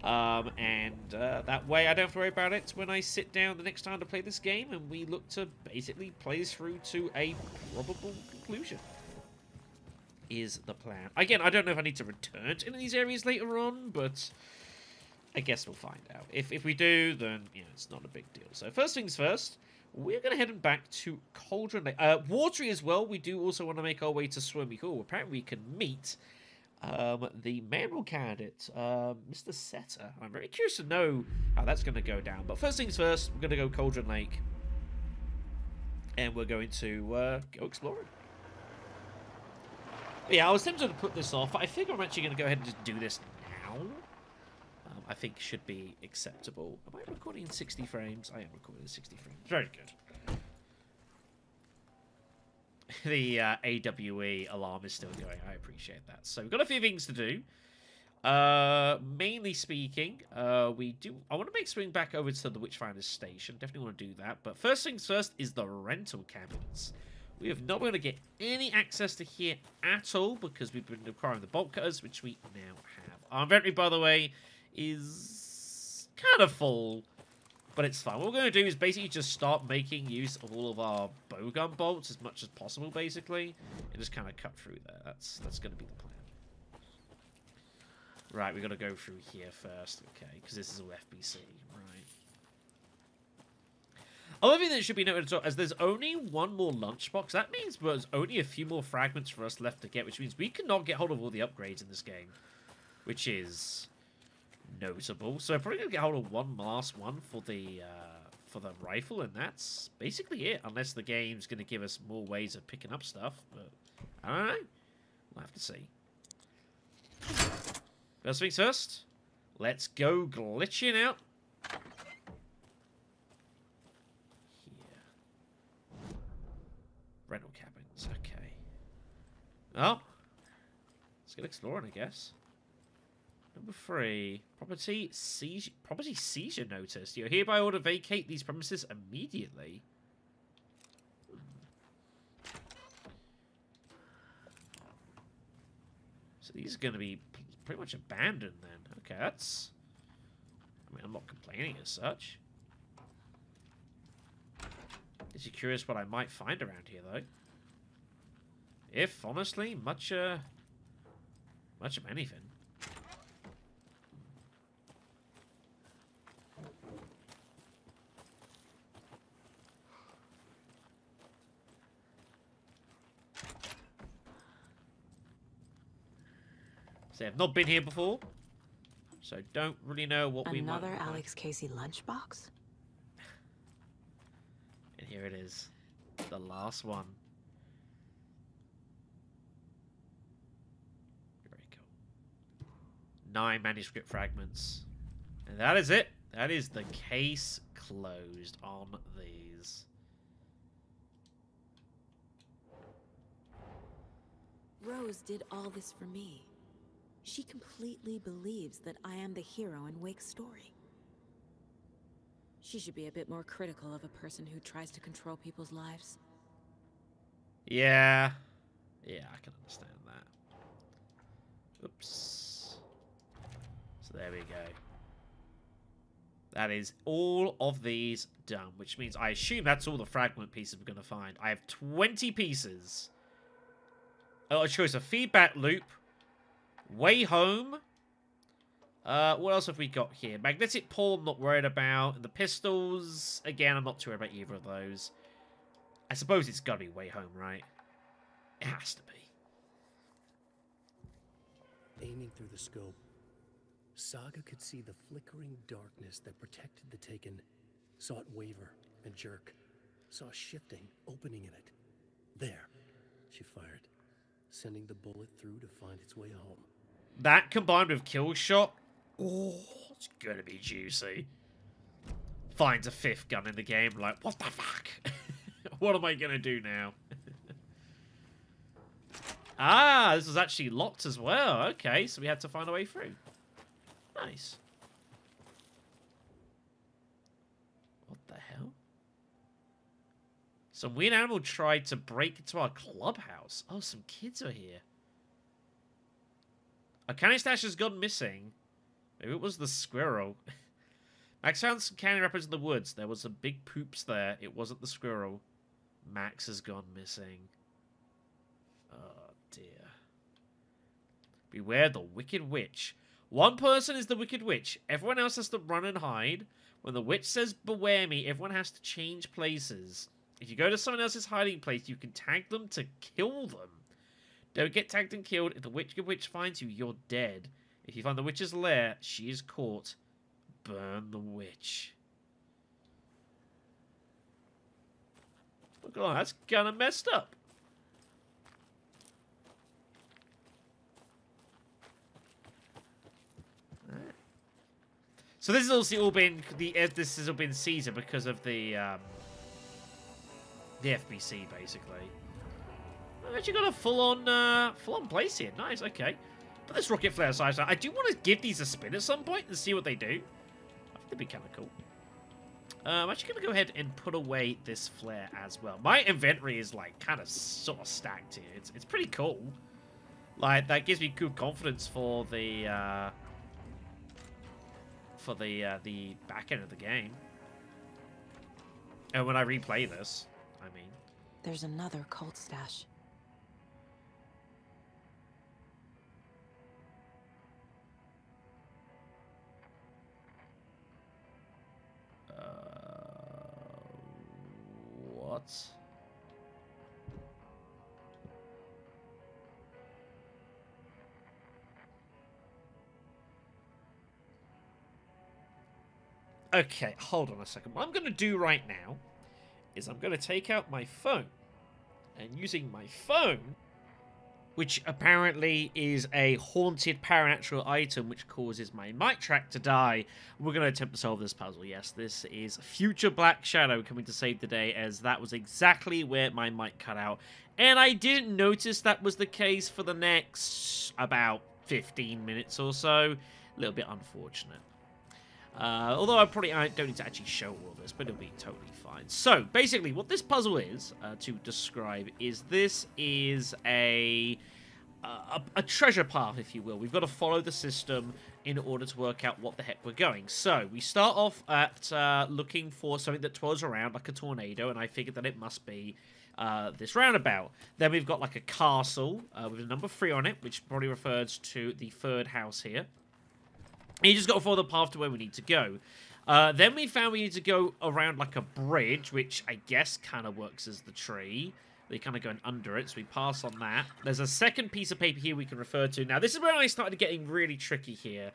That way I don't have to worry about it when I sit down the next time to play this game, and we look to basically play this through to a probable conclusion. Is the plan. Again, I don't know if I need to return to any of these areas later on, but I guess we'll find out. If we do, then, you know, it's not a big deal. So first things first, we're going to head back to Cauldron Lake. Watery as well, we do also want to make our way to Swimmy Hall. Apparently we can meet the mayoral candidate, Mr. Setter. I'm very curious to know how that's going to go down. But first things first, we're going to go Cauldron Lake. And we're going to go exploring. But yeah, I was tempted to put this off, but I think I'm actually going to go ahead and just do this now. I think should be acceptable. Am I recording in 60 frames? I am recording in 60 frames. Very good. The AWE alarm is still going. I appreciate that. So we've got a few things to do. Mainly speaking, I want to make swing back over to the Witchfinder's Station. Definitely want to do that. But first things first is the rental cabins. We have not been able to get any access to here at all because we've been acquiring the bolt cutters, which we now have. Our inventory, by the way, is kind of full. But it's fine. What we're going to do is basically just start making use of all of our bowgun bolts as much as possible, basically. And just kind of cut through there. That's going to be the plan. Right, we've got to go through here first, okay, because this is all FBC, right. Other thing that should be noted as well, as there's only one more lunchbox, that means there's only a few more fragments for us left to get, which means we cannot get hold of all the upgrades in this game, which is notable. So I'm probably going to get hold of one last one for the rifle, and that's basically it, unless the game's going to give us more ways of picking up stuff, but I don't know. We'll have to see. First things first, let's go glitching out. Here. Rental cabins, okay. Oh. Let's get exploring, I guess. Number 3, property seizure notice. You're hereby ordered to vacate these premises immediately. So these are going to be pretty much abandoned then. Okay, that's... I mean, I'm not complaining as such. Is you curious what I might find around here, though? If, honestly, much of anything. So I've not been here before, so don't really know what we might Another find. Alex Casey lunchbox? And here it is, the last one. Very cool. 9 manuscript fragments, and that is it. That is the case closed on these. Rose did all this for me. She completely believes that I am the hero in Wake's story. She should be a bit more critical of a person who tries to control people's lives. Yeah. Yeah, I can understand that. Oops. So there we go. That is all of these done, which means I assume that's all the fragment pieces we're going to find. I have 20 pieces. Oh, a choice of feedback loop. Way home. What else have we got here? Magnetic pole, I'm not worried about. And the pistols, again, I'm not too worried about either of those. I suppose it's got to be way home, right? It has to be. Aiming through the scope, Saga could see the flickering darkness that protected the Taken, saw it waver and jerk, saw a shifting opening in it. There, she fired, sending the bullet through to find its way home. That combined with kill shot, oh, it's gonna be juicy. Finds a 5th gun in the game, like, what the fuck? What am I gonna do now? Ah, this was actually locked as well. Okay, so we had to find a way through. Nice. What the hell? Some weird animal tried to break into our clubhouse. Oh, some kids are here. A candy stash has gone missing. Maybe it was the squirrel. Max found some candy wrappers in the woods. There was some big poops there. It wasn't the squirrel. Max has gone missing. Oh, dear. Beware the Wicked Witch. One person is the Wicked Witch. Everyone else has to run and hide. When the witch says, beware me, everyone has to change places. If you go to someone else's hiding place, you can tag them to kill them. Don't get tagged and killed. If the Wicked Witch finds you, you're dead. If you find the witch's lair, she is caught. Burn the witch. Look at that. That's kind of messed up. So this has also all been this has all been Caesar because of the FBC basically. I've actually got a full on place here. Nice, okay. Put this rocket flare aside. I do want to give these a spin at some point and see what they do. I think that'd be kind of cool. I'm actually going to go ahead and put away this flare as well. My inventory is like kind of sort of stacked here. It's pretty cool. Like that gives me good confidence for the back end of the game. And when I replay this, I mean, There's another cult stash. what? Okay, hold on a second. What I'm going to do right now is I'm going to take out my phone. And using my phone, which apparently is a haunted paranatural item which causes my mic track to die, we're going to attempt to solve this puzzle. Yes, this is future Black Shadow coming to save the day, as that was exactly where my mic cut out. And I didn't notice that was the case for the next about 15 minutes or so. A little bit unfortunate. Although I don't need to actually show all of this, but it'll be totally fine. So, basically, what this puzzle is, to describe, is this is a treasure path, if you will. We've got to follow the system in order to work out what the heck we're going. So, we start off at looking for something that twirls around like a tornado, and I figured that it must be this roundabout. Then we've got like a castle with a number 3 on it, which probably refers to the 3rd house here. And you just got to follow the path to where we need to go. Then we found we need to go around like a bridge, which I guess kind of works as the tree. They're kind of going under it, so we pass on that. There's a second piece of paper here we can refer to. Now, this is where I started getting really tricky here.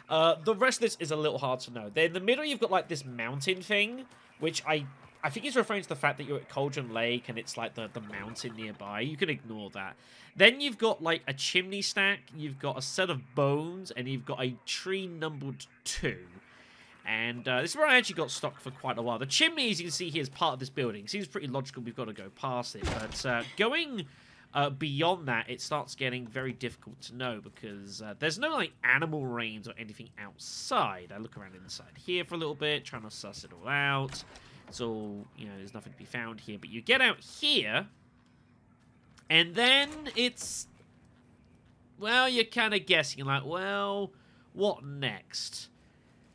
The rest of this is a little hard to know. Then in the middle, you've got like this mountain thing, which I think is referring to the fact that you're at Cauldron Lake and it's like the mountain nearby. You can ignore that. Then you've got like a chimney stack, you've got a set of bones, and you've got a tree numbered 2. And this is where I actually got stuck for quite a while. The chimney, as you can see here, is part of this building. Seems pretty logical we've got to go past it. But going beyond that, it starts getting very difficult to know because there's no like animal range or anything outside. I look around inside here for a little bit, trying to suss it all out. It's all, you know, there's nothing to be found here. But you get out here, and then it's, well, you're kind of guessing. You're like, well, what next?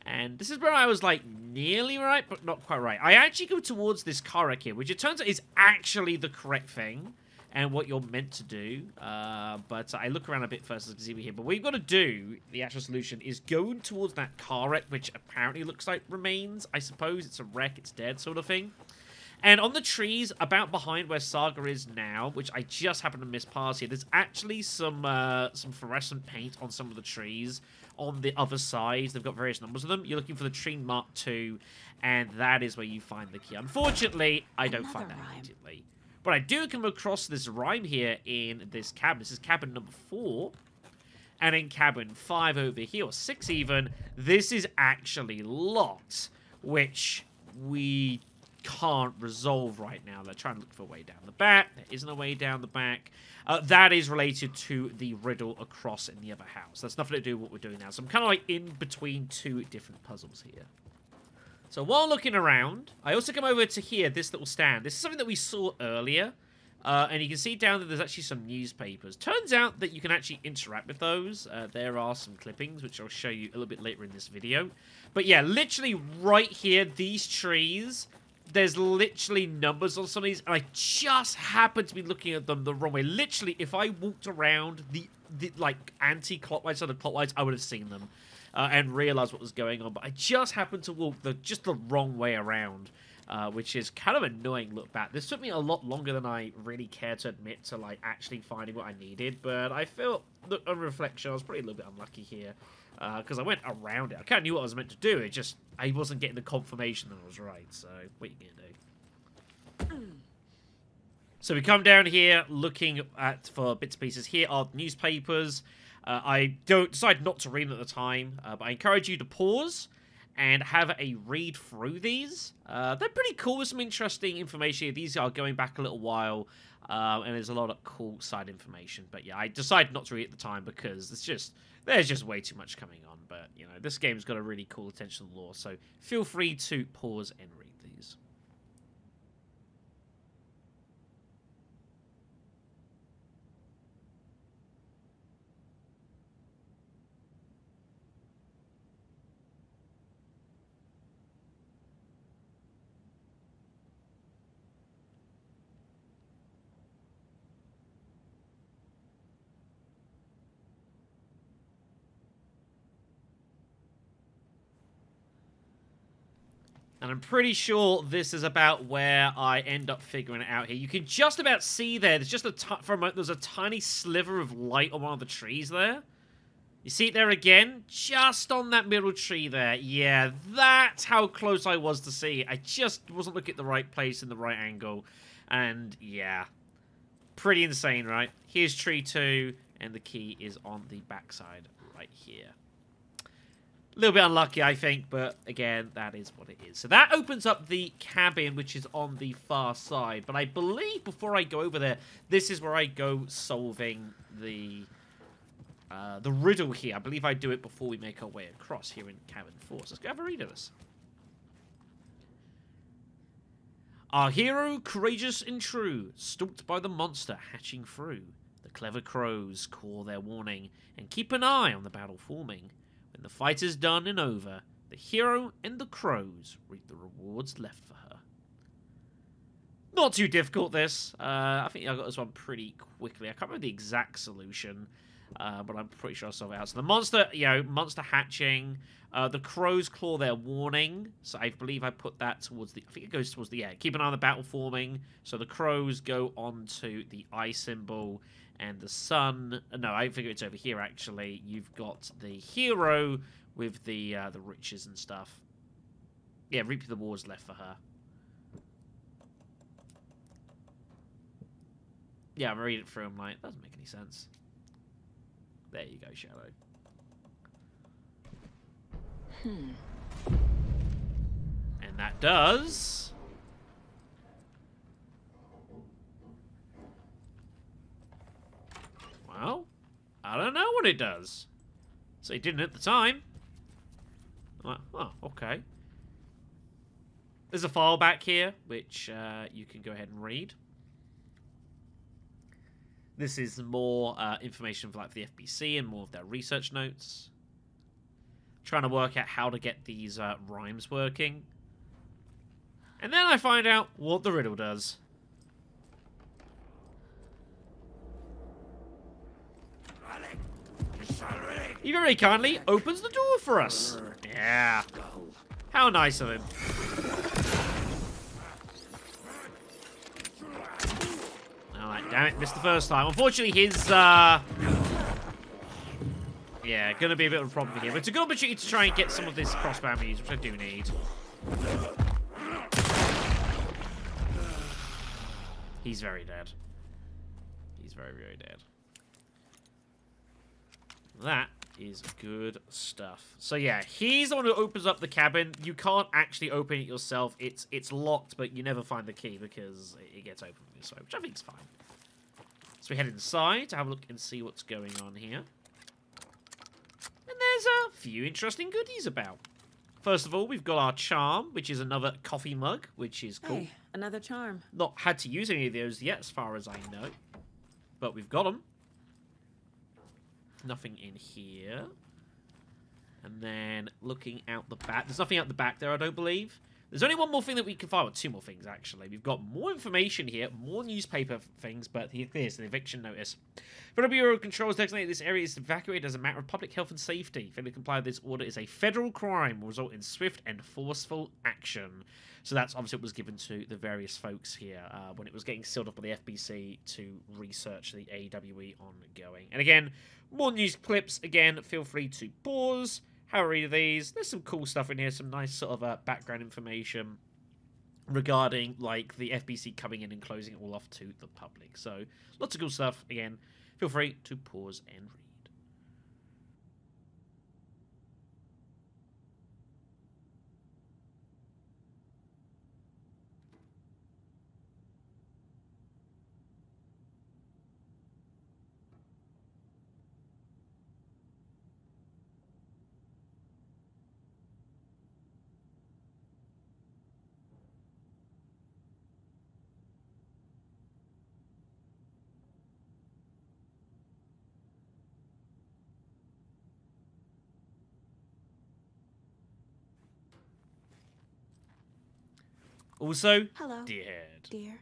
And this is where I was, like, nearly right, but not quite right. I actually go towards this car wreck here, which it turns out is actually the correct thing and what you're meant to do. But I look around a bit first, as you can see me here. But what you've got to do, the actual solution, is go towards that car wreck, which apparently looks like remains. I suppose it's a wreck, it's dead sort of thing. And on the trees, about behind where Saga is now, which I just happened to miss past here, there's actually some fluorescent paint on some of the trees on the other side. They've got various numbers of them. You're looking for the tree mark 2, and that is where you find the key. Unfortunately, I don't find that immediately. But I do come across this rhyme here in this cabin. This is cabin number 4. And in cabin 5 over here, or 6 even, this is actually locked, which we can't resolve right now. They're trying to look for a way down the back. There isn't a way down the back. That is related to the riddle across in the other house. That's nothing to do with what we're doing now. So I'm kind of like in between 2 different puzzles here. So while looking around, I also come over to here, this little stand. This is something that we saw earlier. And you can see down there there's actually some newspapers. Turns out that you can actually interact with those. There are some clippings, which I'll show you a little bit later in this video. But yeah, literally right here, these trees, there's literally numbers on some of these. And I just happened to be looking at them the wrong way. Literally, if I walked around the like anti-clockwise side of clockwise, I would have seen them. And realized what was going on. But I just happened to walk just the wrong way around. Which is kind of annoying look back. This took me a lot longer than I really care to admit to like actually finding what I needed, but I felt, on reflection, I was probably a little bit unlucky here, because I went around it. I kind of knew what I was meant to do, it just, I wasn't getting the confirmation that I was right, so what are you gonna do? So we come down here looking for bits and pieces. Here are newspapers. I decided not to read them at the time, but I encourage you to pause and have a read through these. They're pretty cool with some interesting information here. These are going back a little while, and there's a lot of cool side information. But yeah, I decided not to read at the time because there's just way too much coming on. But, you know, this game's got a really cool attention to lore, so feel free to pause and read these. And I'm pretty sure this is about where I end up figuring it out here. You can just about see there's just there's a tiny sliver of light on one of the trees there. You see it there again? Just on that middle tree there. Yeah, that's how close I was to see it. I just wasn't looking at the right place in the right angle. And yeah, pretty insane, right? Here's tree 2, and the key is on the backside right here. A little bit unlucky, I think, but again, that is what it is. So that opens up the cabin, which is on the far side. But I believe before I go over there, this is where I go solving the riddle here. I believe I do it before we make our way across here in cabin 4. So let's go have a read of this. Our hero, courageous and true, stalked by the monster hatching through. The clever crows call their warning and keep an eye on the battle forming. When the fight is done and over, the hero and the crows reap the rewards left for her. Not too difficult, this. I think I got this one pretty quickly. I can't remember the exact solution, but I'm pretty sure I solved it out. So the monster, monster hatching. The crows claw their warning. So I believe I put that towards the... I think it goes towards the... keep an eye on the battle forming. So the crows go on to the eye symbol. And the sun... No, I figure it's over here, actually. You've got the hero with the riches and stuff. Yeah, reap the rewards left for her. Yeah, I'm reading it through. I'm like, doesn't make any sense. There you go, Shadow. And that does... Well, I don't know what it does. So it didn't at the time. I'm like, oh, okay. There's a file back here, which you can go ahead and read. This is more information for like the FBC and more of their research notes. Trying to work out how to get these rhymes working. And then I find out what the riddle does. He very kindly opens the door for us. Yeah. How nice of him. Damn it, missed the first time. Unfortunately, his, yeah, gonna be a bit of a problem here. But it's a good opportunity to try and get some of this crossbow ammunition, which I do need. He's very dead. He's very, very dead. That is good stuff. So yeah, he's the one who opens up the cabin. You can't actually open it yourself. It's locked, but you never find the key because it gets open this way, which I think is fine. So we head inside to have a look and see what's going on here. And there's a few interesting goodies about. First of all, we've got our charm, which is another coffee mug, which is cool. Hey, another charm. Not had to use any of those yet, as far as I know. But we've got them. Nothing in here. And then looking out the back. There's nothing out the back there, I don't believe. There's only one more thing that we can find. Well, two more things, actually. We've got more information here, more newspaper things, but here's an eviction notice. Federal Bureau of Control has designated this area is evacuated as a matter of public health and safety. Failure to comply with this order is a federal crime, will result in swift and forceful action. So that's obviously what was given to the various folks here when it was getting sealed up by the FBC to research the AWE ongoing. And again, more news clips. Again, feel free to pause. Have a read of these. There's some cool stuff in here, some nice sort of background information regarding like the FBC coming in and closing it all off to the public. So lots of cool stuff. Again, feel free to pause and read. Also, Hello, Deerhead. dear.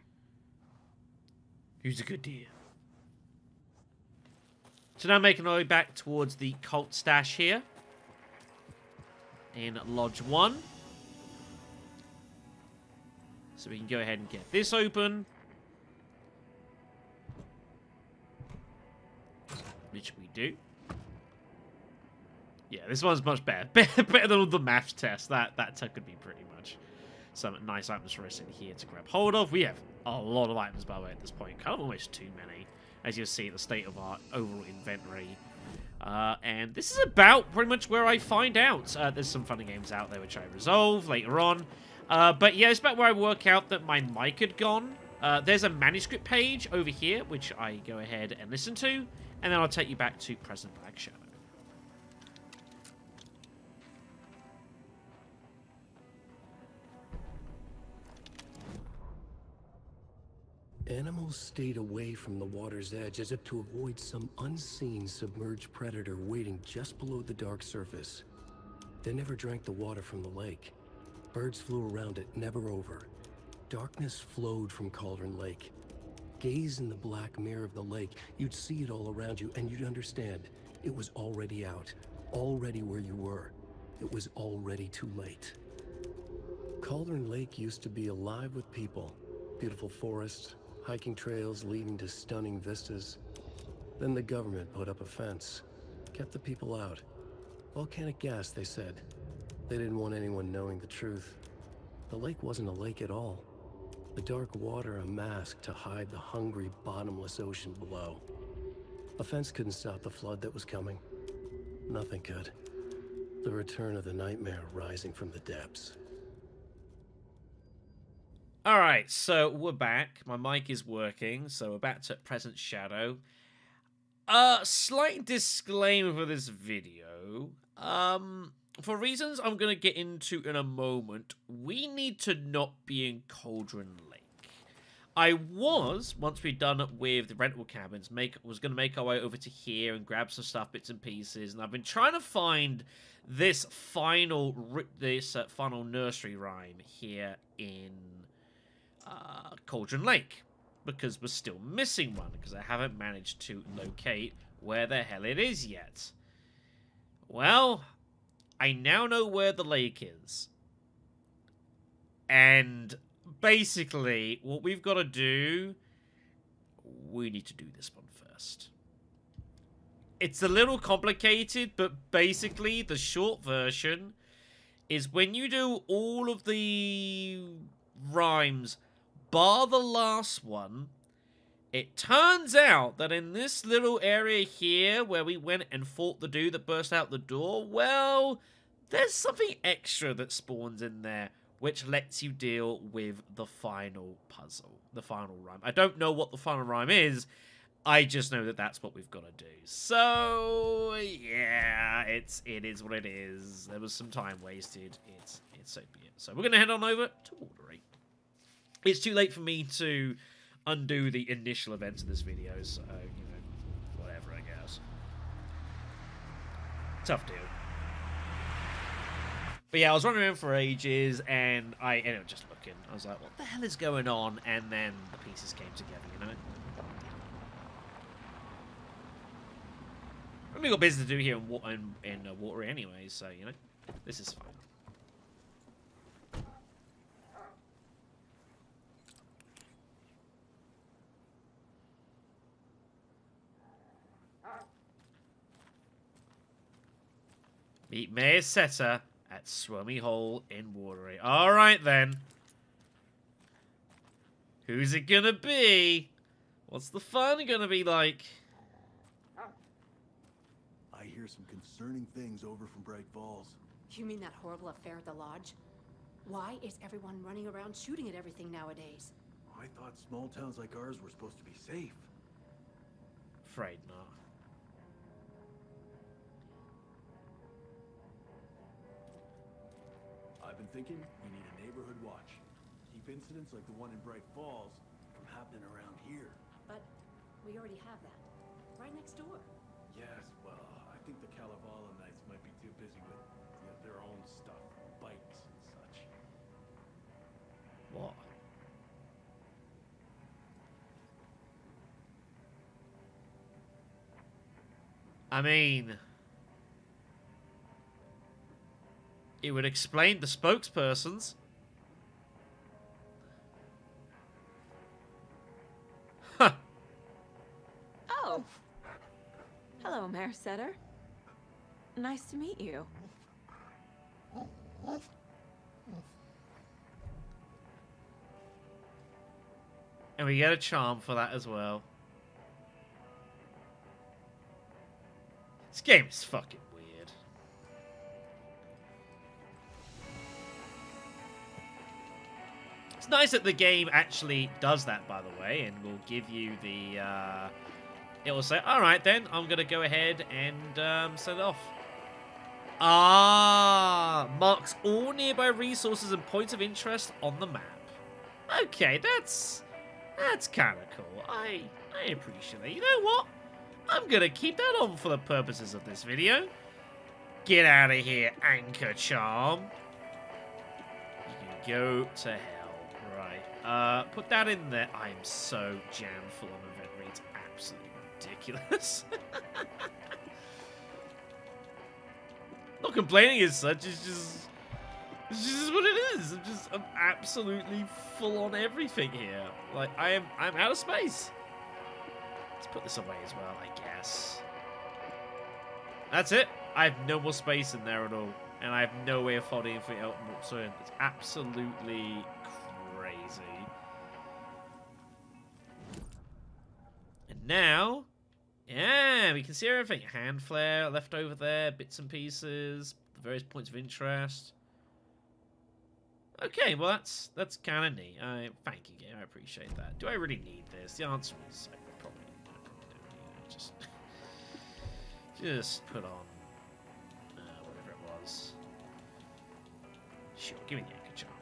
Who's a good deer? So now making our way back towards the cult stash here. In Lodge 1. So we can go ahead and get this open. Which we do. Yeah, this one's much better. Better than all the maths tests. That could be pretty much some nice items for us in here to grab hold of. We have a lot of items, by the way, at this point. Kind of almost too many, as you'll see, the state of our overall inventory. And this is about pretty much where I find out. There's some funny games out there which I resolve later on. But yeah, it's about where I work out that my mic had gone. There's a manuscript page over here, which I go ahead and listen to. And then I'll take you back to President Black Shadow. Animals stayed away from the water's edge as if to avoid some unseen submerged predator waiting just below the dark surface. They never drank the water from the lake. Birds flew around it, never over. Darkness flowed from Cauldron Lake. Gaze in the black mirror of the lake, you'd see it all around you, and you'd understand. It was already out, already where you were. It was already too late. Cauldron Lake used to be alive with people. Beautiful forests, hiking trails leading to stunning vistas. Then the government put up a fence, kept the people out. Volcanic gas, they said. They didn't want anyone knowing the truth. The lake wasn't a lake at all. The dark water a mask to hide the hungry, bottomless ocean below. A fence couldn't stop the flood that was coming. Nothing could. The return of the nightmare rising from the depths. Alright, so we're back. My mic is working, so we're back to Present Shadow. Slight disclaimer for this video. For reasons I'm going to get into in a moment, we need to not be in Cauldron Lake. I was, once we're done with the rental cabins, was going to make our way over to here and grab some stuff, bits and pieces, and I've been trying to find this final nursery rhyme here in Cauldron Lake, because we're still missing one, because I haven't managed to locate where the hell it is yet. Well, I now know where the lake is. And basically, what we've got to do, we need to do this one first. It's a little complicated, but basically the short version is when you do all of the rhymes bar the last one, it turns out that in this little area here where we went and fought the dude that burst out the door, well, there's something extra that spawns in there which lets you deal with the final puzzle, the final rhyme. I don't know what the final rhyme is. I just know that that's what we've got to do. So, yeah, it is what it is. There was some time wasted. It's so be it. So we're going to head on over to Watery. It's too late for me to undo the initial events of this video, so, you know, whatever, I guess. Tough deal. But yeah, I was running around for ages, and I ended up just looking. I was like, what the hell is going on? And then the pieces came together, you know? We got business to do here in Watery anyway, so, you know, this is fine. Meet Mayor Setter at Swummy Hole in Watery. Alright then. Who's it gonna be? What's the fun gonna be like? I hear some concerning things over from Bright Falls. You mean that horrible affair at the lodge? Why is everyone running around shooting at everything nowadays? I thought small towns like ours were supposed to be safe. Afraid not. I've been thinking we need a neighborhood watch. Keep incidents like the one in Bright Falls from happening around here. But we already have that. Right next door. Yes, well, I think the Kalevala Knights might be too busy with their own stuff, bikes and such. What? I mean, it would explain the spokespersons. Huh. Oh. Hello, Mayor Setter. Nice to meet you. And we get a charm for that as well. This game is fucking weird. It's nice that the game actually does that, by the way, and will give you the, it will say, alright then, I'm going to go ahead and set it off. Ah, marks all nearby resources and points of interest on the map. Okay, that's kind of cool. I appreciate that. You know what? I'm going to keep that on for the purposes of this video. Get out of here, Anchor Charm. You can go to hell. Right. Put that in there. I'm so jammed full of inventory. It's absolutely ridiculous. Not complaining as such. It's just what it is. I'm absolutely full on everything here. Like, I'm out of space. Let's put this away as well, I guess. That's it. I have no more space in there at all. And I have no way of holding anything else whatsoever. It's absolutely crazy. And now, yeah, we can see everything. Hand flare left over there, bits and pieces, the various points of interest. Okay, well that's kind of neat. Thank you, game. I appreciate that. Do I really need this? The answer is I probably don't. Just put on whatever it was. Sure, give me the anchor charm.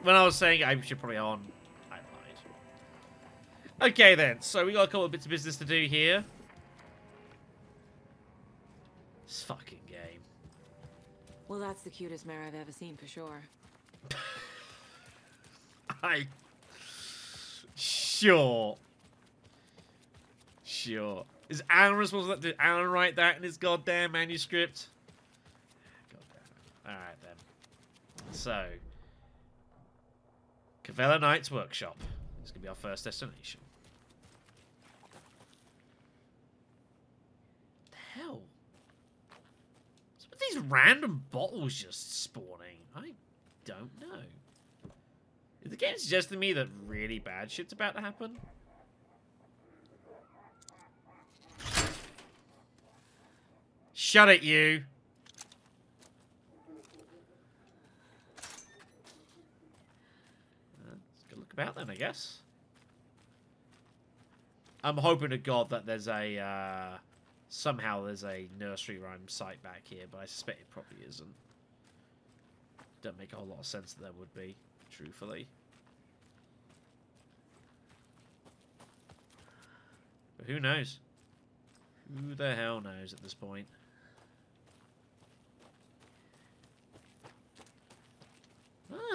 When I was saying I should probably on, I lied. Okay then, so we got a couple of bits of business to do here. This fucking game. Well, that's the cutest mare I've ever seen for sure. Sure. Is Alan responsible? Did Alan write that in his goddamn manuscript? Goddamn. Alright then. So, Cavella Knight's Workshop is going to be our first destination. these random bottles just spawning? I don't know. Is the game suggesting to me that really bad shit's about to happen? Shut it, you! Let's go look about then, I guess. I'm hoping to God that there's a, somehow there's a nursery rhyme site back here, but I suspect it probably isn't. Don't make a whole lot of sense that there would be, truthfully. But who knows? Who the hell knows at this point?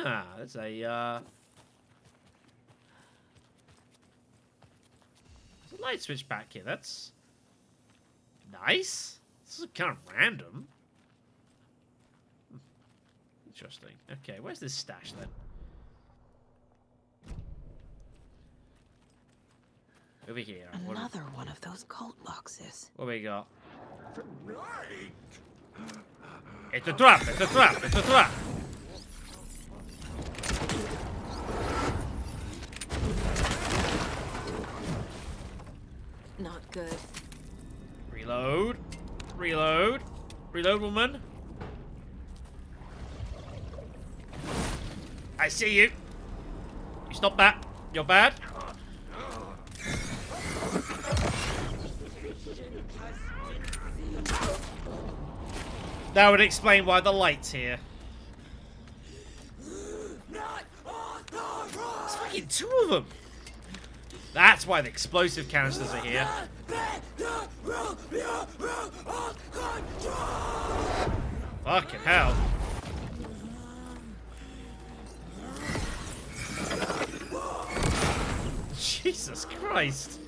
Ah, there's a, there's a light switch back here. That's nice. This is kind of random. Interesting. Okay, where's this stash then? Over here. Another one of those cult boxes. What we got? It's a trap! It's a trap! It's a trap! Not good. Reload. Reload. Reload, woman. I see you. You stop that. You're bad. That would explain why the light's here. There's fucking two of them. That's why the explosive canisters are here. Fucking hell. Jesus Christ.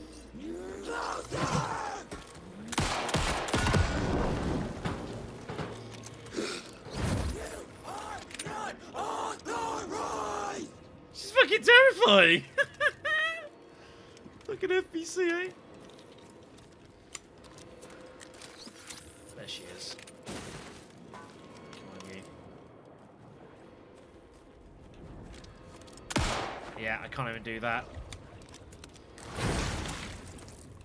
She's fucking terrifying. Look at FBC, eh? There she is. Come on, you. Yeah, I can't even do that.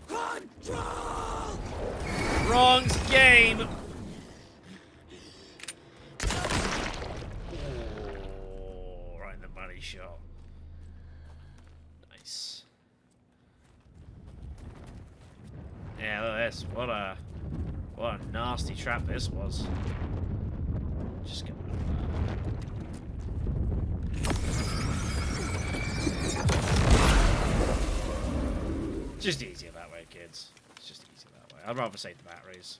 Control! Wrong game! Oh, right in the money shot. Nice. Yeah, look at this. What a nasty trap this was. Just get rid of that. Just easier that way, kids. It's just easier that way. I'd rather save the batteries.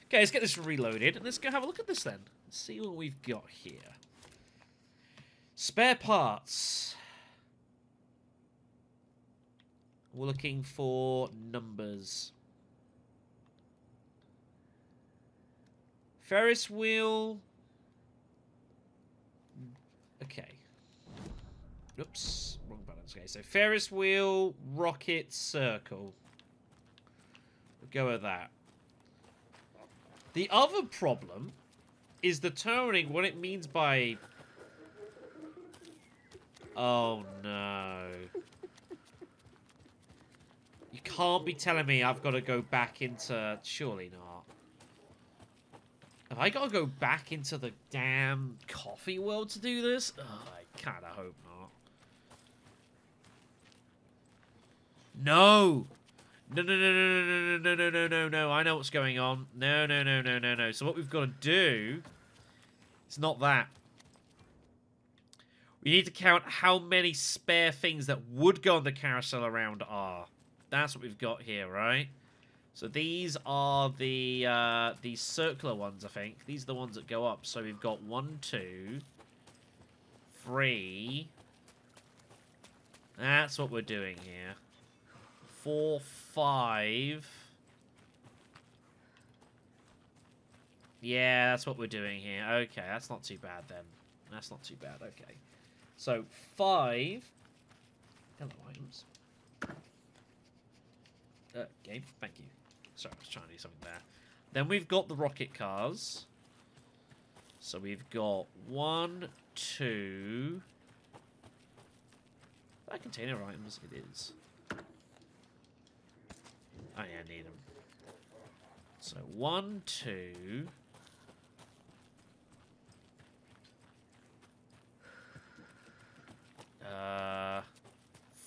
Okay, let's get this reloaded, and let's go have a look at this then. Let's see what we've got here. Spare parts. We're looking for numbers. Ferris wheel. Okay. Oops, wrong buttons. Okay, so Ferris wheel, rocket, circle. We'll go with that. The other problem is determining what it means by... Oh, no. You can't be telling me I've got to go back into... Surely not. Have I got to go back into the damn coffee world to do this? Ugh, I kind of hope not. No! No, no, no, no, no, no, no, no, no, no. I know what's going on. No, no, no, no, no, no. So what we've got to do... It's not that. We need to count how many spare things that would go on the carousel around are. That's what we've got here, right? So these are the circular ones, I think. These are the ones that go up. So we've got 1, 2, 3. That's what we're doing here. 4, 5. Yeah, that's what we're doing here. Okay, that's not too bad then. That's not too bad. Okay. So 5. Hello, items. Game. Thank you. Sorry, I was trying to do something there. Then we've got the rocket cars. So we've got 1, 2... That container items? It is. Oh yeah, I need them. So 1, 2...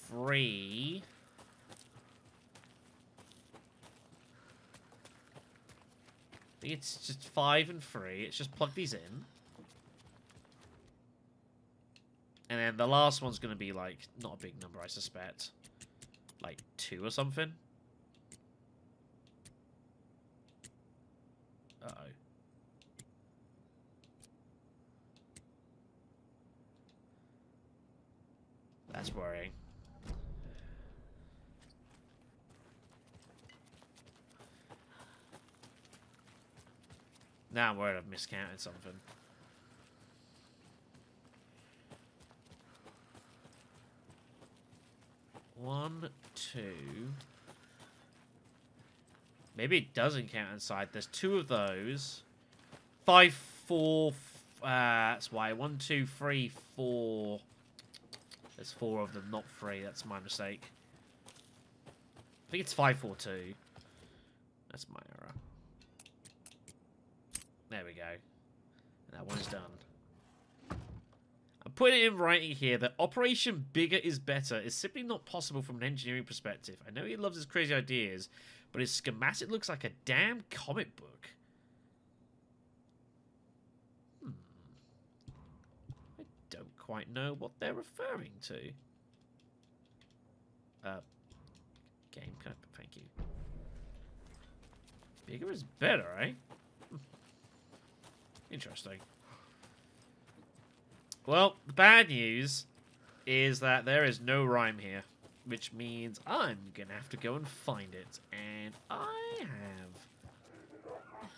3... I think it's just 5 and 3. It's just plug these in. And then the last one's going to be, like, not a big number, I suspect. Like, 2 or something. Uh-oh. That's worrying. Now I'm worried I've miscounted something. One, 2. Maybe it doesn't count inside. There's 2 of those. 5, 4. That's why. 1, 2, 3, 4. There's 4 of them, not 3. That's my mistake. I think it's 5, 4, 2. That's my error. There we go. And that one's done. I'm putting it in writing here that Operation Bigger is Better is simply not possible from an engineering perspective. I know he loves his crazy ideas, but his schematic looks like a damn comic book. I don't quite know what they're referring to. Game cut, thank you. Bigger is better, eh? Interesting. Well, the bad news is that there is no rhyme here, which means I'm gonna have to go and find it, and I have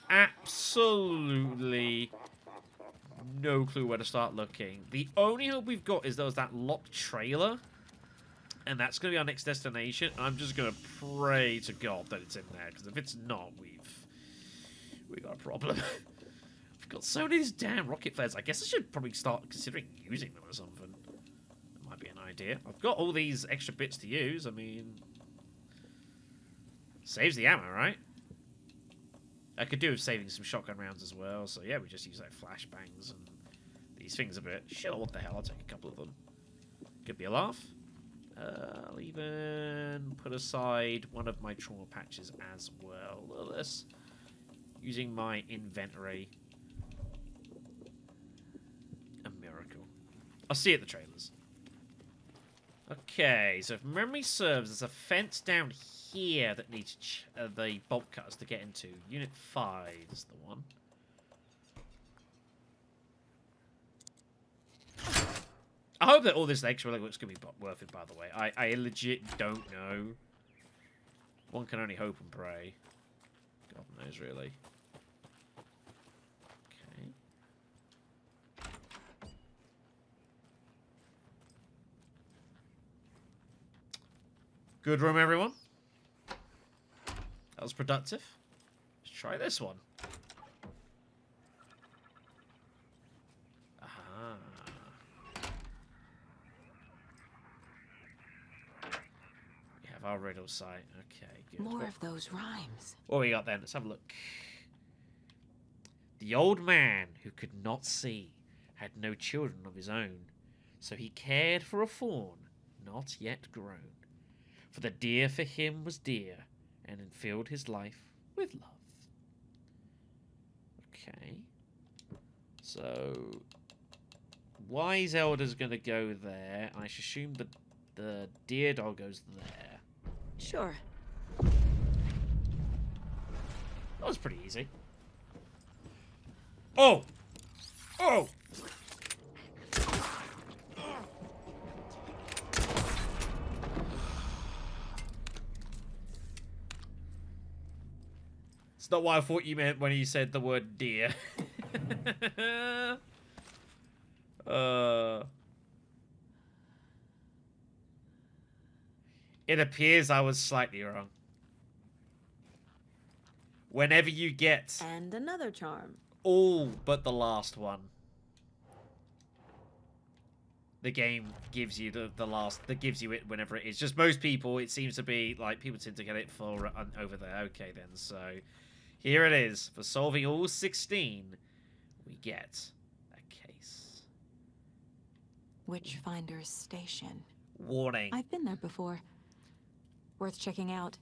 absolutely no clue where to start looking. The only hope we've got is there was that locked trailer, and that's gonna be our next destination. I'm just gonna pray to God that it's in there, because if it's not, we got a problem. I've got so many of these damn rocket flares. I guess I should probably start considering using them or something. That might be an idea. I've got all these extra bits to use. I mean, saves the ammo, right? I could do with saving some shotgun rounds as well. So yeah, we just use like flashbangs and these things a bit. Sure, what the hell? I'll take a couple of them. Could be a laugh. I'll even put aside one of my trauma patches as well. Look at this. Using my inventory. A miracle. I'll see you at the trailers. Okay, so if memory serves, there's a fence down here that needs the bolt cutters to get into. Unit 5 is the one. I hope that all this extra legwork's going to be worth it, by the way. I legit don't know. One can only hope and pray. God knows, really. Okay. Good room, everyone. That was productive. Let's try this one. Aha. We have our riddle site. Okay, good. More of those rhymes. What we got then? Let's have a look. The old man who could not see had no children of his own, so he cared for a fawn not yet grown. For the deer for him was dear, and filled his life with love. Okay. So, Wise Elder's going to go there. I should assume that the deer dog goes there. Sure. That was pretty easy. Oh! Oh! It's not what I thought you meant when you said the word deer. It appears I was slightly wrong. Whenever you get And another charm. all but the last one, the game gives you the last, that gives you it whenever it is. Just most people, it seems to be like people tend to get it for over there. Okay then, so here it is. For solving all 16, we get a case. Witchfinder's Station. Warning. I've been there before. Worth checking out.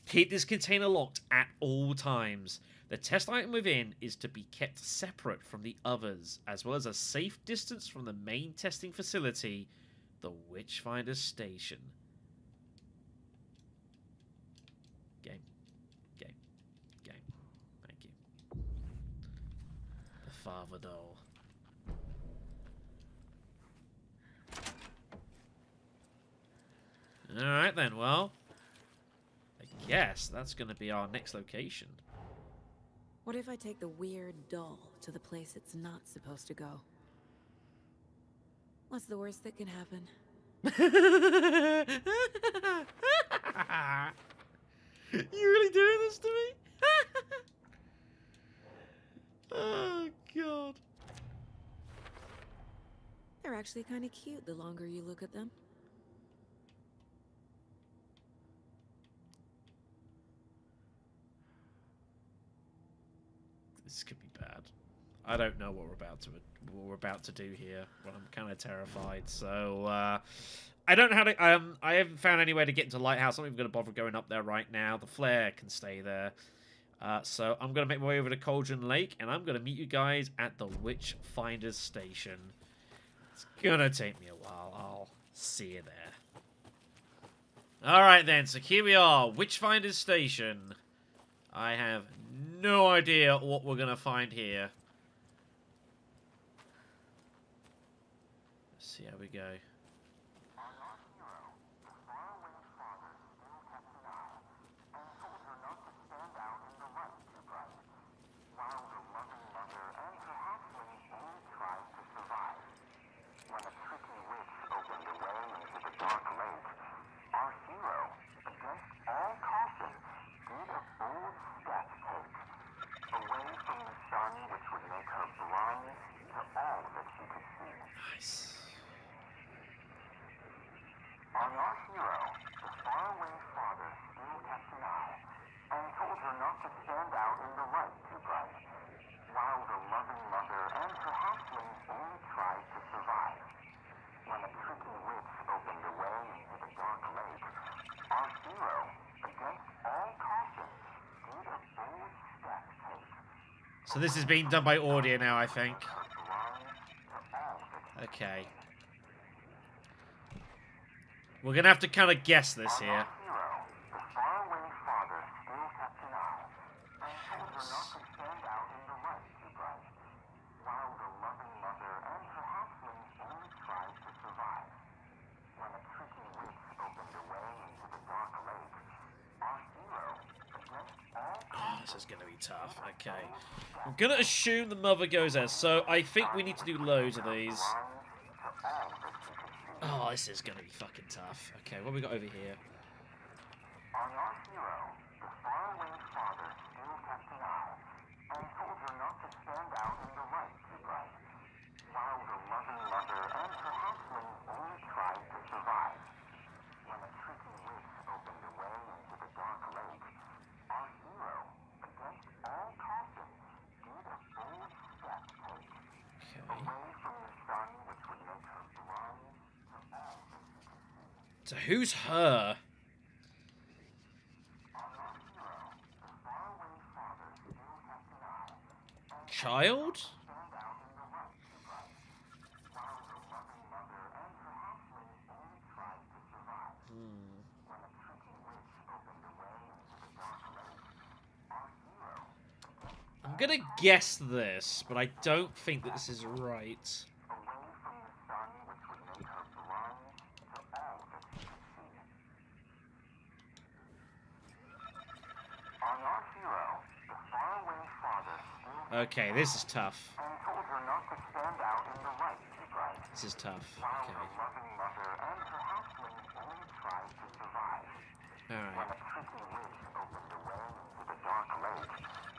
Keep this container locked at all times. The test item within is to be kept separate from the others, as well as a safe distance from the main testing facility, the Witchfinder Station. Game. Game. Game. Thank you. The Father Doll. Alright then, well, I guess that's going to be our next location. What if I take the weird doll to the place it's not supposed to go? What's the worst that can happen? You really doing this to me? Oh, God. They're actually kind of cute the longer you look at them. This could be bad. I don't know what we're about to do here, but I'm kind of terrified. So I don't know how to. I haven't found any way to get into Lighthouse. I'm not even going to bother going up there right now. The flare can stay there. So I'm going to make my way over to Cauldron Lake, and I'm going to meet you guys at the Witchfinder's Station. It's going to take me a while. I'll see you there. All right then. So here we are, Witchfinder's Station. I have no idea what we're going to find here. Let's see how we go. Nice. On our hero, the faraway father still kept an eye and told her not to stand out in the light too bright, while the loving mother and her hatchlings only tried to survive. When a tricky witch opened the way into the dark lake, our hero, against all caution, did a bold step take. So this is being done by audio now, I think. Okay. We're going to have to kind of guess this here. Oh, this is going to be tough. Okay. I'm going to assume the mother goes there, so I think we need to do loads of these. Oh, this is going to be fucking tough. Okay, what have we got over here? On our hero, the faraway father still kept an eye and told her not to stand out in the light too bright, while the loving mother and her hatchlings only tried to survive. When a tricky witch opened the way into the dark lake, our hero, against all caution, did a bold step take. Okay. Away from the sun which would make her blind. So who's her? Child? I'm gonna guess this, but I don't think that this is right. Okay, this is tough. This is tough. Okay. Alright.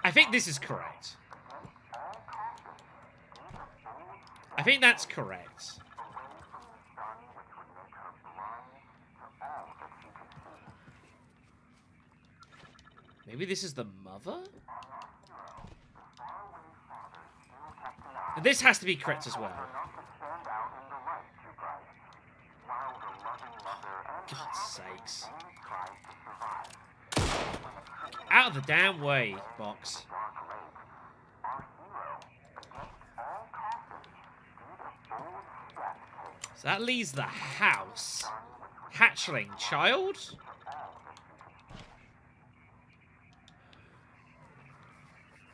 I think this is correct. I think that's correct. Maybe this is the mother? This has to be correct as well. God's sakes. Out of the damn way, Box. So that leaves the house. Hatchling child?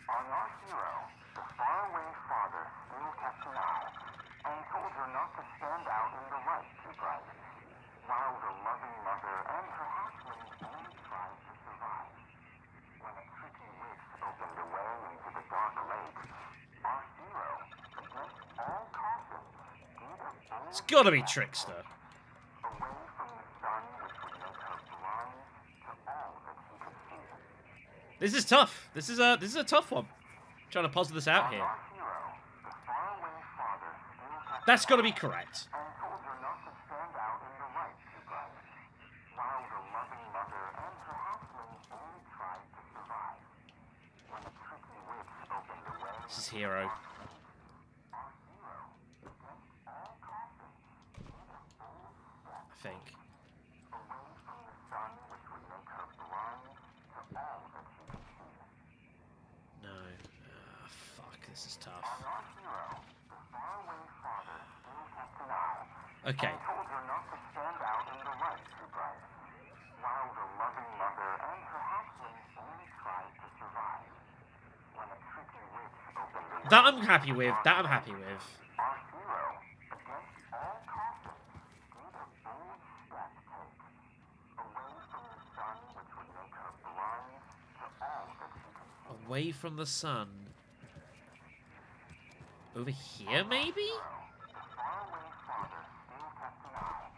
On our hero, the faraway father still kept an eye and told her not to stand out in the light too bright, while the loving mother and her hatchlings only tried to survive. When a tricky witch opened the way into the dark lake, our hero, against all caution, did a bold It's gotta be Trickster. away from the sun which would make her blind to all that she could see. This is tough. This is a tough one. I'm trying to puzzle this out here. Our hero, the faraway father still kept That's gotta be correct. and told her not to stand out in the light too bright, while the loving mother and her hatchlings only tried to survive. When a tricky witch opened the way, This is Hero. our hero, against all caution, did a bold step I think. away from the sun which would make her blind to all that she could see. No. Fuck, this is tough. On our hero, the faraway father still kept an eye Okay. and told her not to stand out in the light too bright, while the loving mother and her hatchlings only tried to survive. When a tricky witch opened the way, That I'm happy with. That I'm happy with. our hero, against all caution, did a bold step take, away from the sun which would make her blind to all that she could see. Away from the sun. Over here, maybe? The faraway father still kept an eye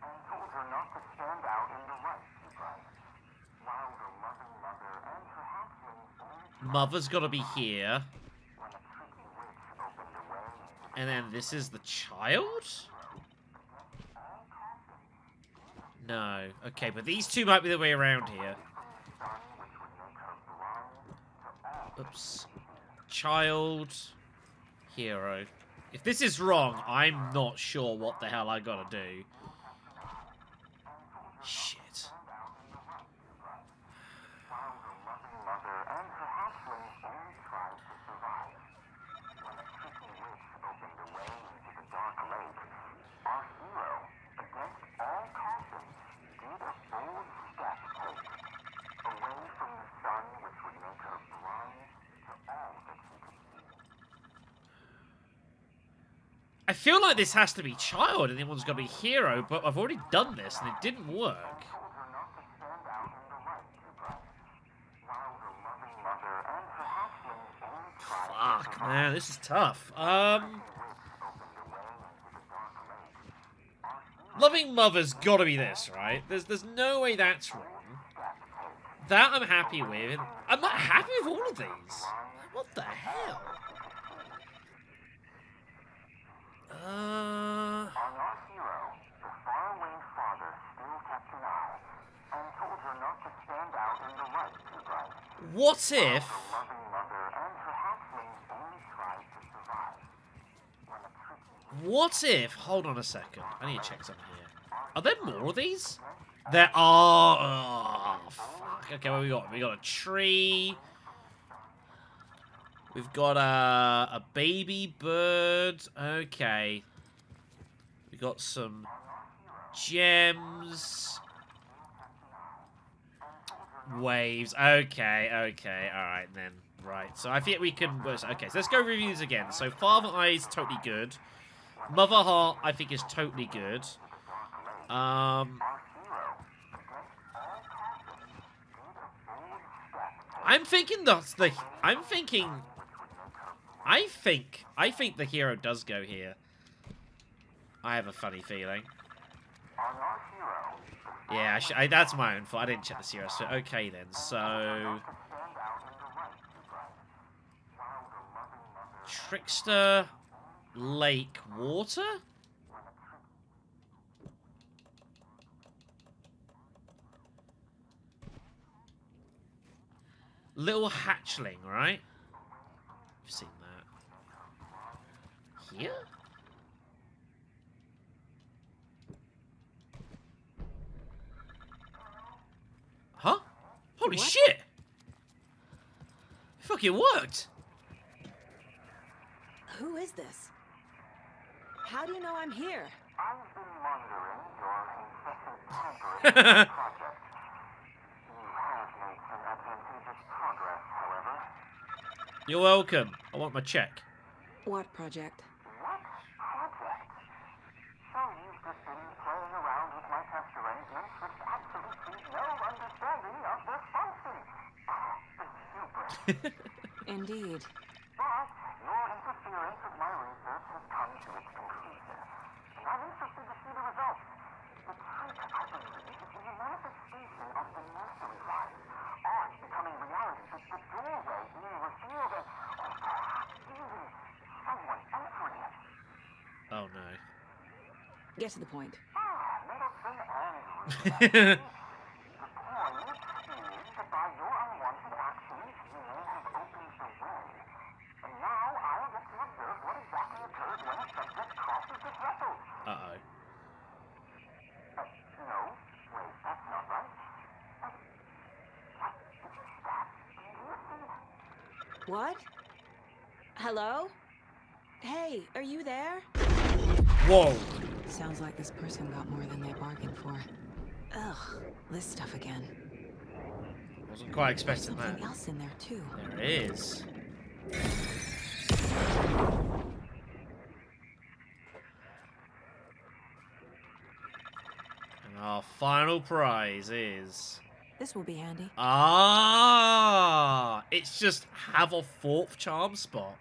and told her not to stand out in the light too bright, while the loving mother and her hatchlings only Mother's gotta be here. when a tricky witch opened the way into And then this is the child? No. Okay, but these two might be the way around here. Oops. Child. Hero. If this is wrong, I'm not sure what the hell I gotta do. Shit. while the loving mother and her hatchlings only tried to survive. When a tricky witch opened the way into the dark lake, our hero, against all caution, did a bold step take, away from the sun which would make her blind to all that she could see. I feel like this has to be child and the other one's gotta be hero, but I've already done this and it didn't work. Told her not to stand out in the light too bright, while the loving mother and her hatchlings only tried to Fuck, survive. man, this is tough. Loving Mother's gotta be this, right? There's no way that's wrong. That I'm happy with. I'm not happy with all of these. What the hell? On our hero, the faraway father still kept an eye and told her not to stand out in the light too bright. What if... The loving mother and her hatchlings only tried to survive. When a tricky What if... Hold on a second. I need to check something here. Are there more of these? There are... Oh, fuck. Okay, what we got? We got a tree. We've got a baby bird. Okay. We got some gems. Waves. Okay, okay. Alright then. Right. So I think we can... Okay, so let's go reviews again. So Father Eye is totally good. Mother Heart, I think, is totally good. I'm thinking I think the hero does go here. I have a funny feeling. Yeah, that's my own fault. I didn't check the hero. So okay then. So Trickster Lake Water? Little hatchling, right? I've seen that. Here? Huh? Holy shit! It fucking worked! Who is this? How do you know I'm here? I've been monitoring your incessant tampering project. You have made some advantageous progress, however. You're welcome. I want my check. What project? What project? So you've just been playing around with my test arrangements with absolutely no understanding of their function. Super. Indeed. But your interference with my research has come to its conclusion. And I'm interested to see the results. The trick, I believe, is the manifestation of the nursery rhyme. Art becoming reality, the doorway being revealed, and perhaps even someone entering it. Oh no. Get to the point. Medicine and research. The point is that by your unwanted actions, you may have opened the way. And now I'll get to observe what exactly occurs when a subject crosses the threshold. Uh-oh. No, wait, that's not right. What is that? Do you see? What? Hello? Hey, are you there? Whoa. Sounds like this person got more than they bargained for. Ugh, this stuff again. Wasn't quite expecting Something that. else in there too. There is. And our final prize is... This will be handy. Ah! It's just have a fourth charm spot.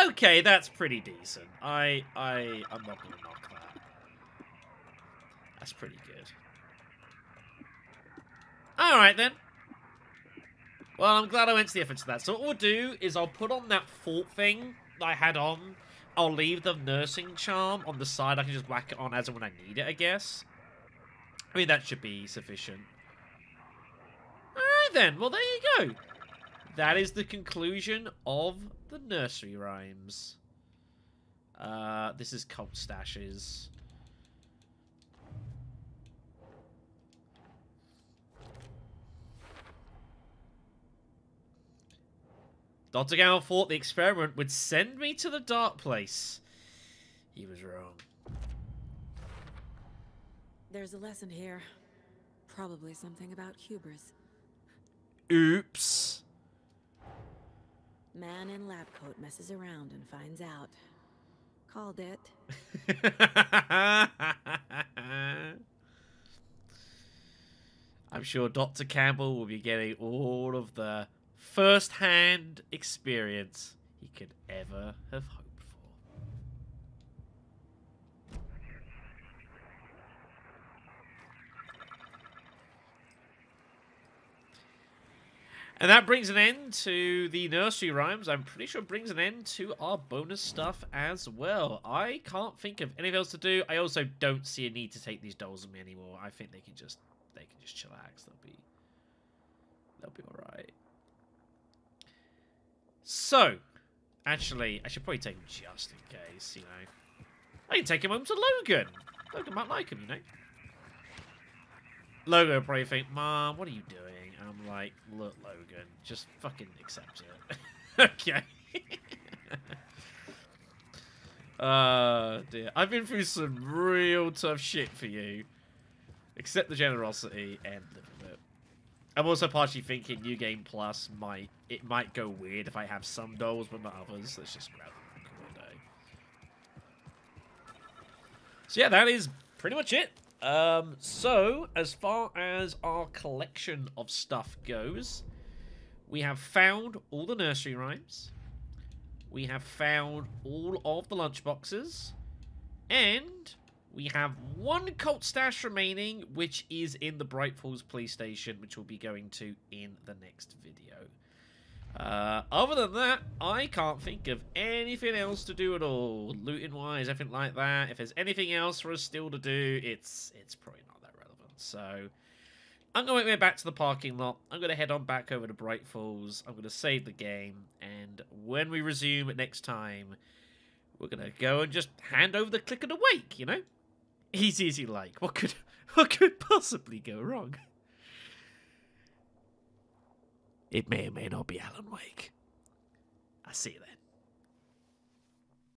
Okay, that's pretty decent. I'm not gonna knock that. That's pretty good. Alright then. Well, I'm glad I went to the effort to that. So what we'll do is I'll put on that fort thing that I had on. I'll leave the nursing charm on the side. I can just whack it on as and when I need it, I guess. I mean, that should be sufficient. Alright then. Well, there you go. That is the conclusion of the nursery rhymes. This is cult stashes. Dr. Gamble thought the experiment would send me to the dark place. He was wrong. There's a lesson here. Probably something about hubris. Oops. Man in lab coat messes around and finds out. Called it. I'm sure Dr. Campbell will be getting all of the first-hand experience he could ever have hoped for. And that brings an end to the nursery rhymes. I'm pretty sure it brings an end to our bonus stuff as well. I can't think of anything else to do. I also don't see a need to take these dolls with me anymore. I think they can just chillax. They'll be alright. So, actually, I should probably take him just in case, you know. I can take him home to Logan. Logan might like him, you know. Logan will probably think, Mom, what are you doing? And I'm like, look, Logan, just fucking accept it. Okay. Dear. I've been through some real tough shit for you. Accept the generosity and live with it. I'm also partially thinking New Game Plus might go weird if I have some dolls but not others. Let's just grab them one day. So yeah, that is pretty much it. So as far as our collection of stuff goes, we have found all the nursery rhymes. We have found all of the lunchboxes. And we have one cult stash remaining, which is in the Bright Falls police station, which we'll be going to in the next video. Other than that, I can't think of anything else to do at all. Looting wise, everything like that. If there's anything else for us still to do, it's probably not that relevant. So I'm going to make my way back to the parking lot. I'm going to head on back over to Bright Falls. I'm going to save the game. And when we resume next time, we're going to go and just hand over the Click of the Wake, you know? Easy as you like. What could possibly go wrong? It may or may not be Alan Wake. I'll see you then.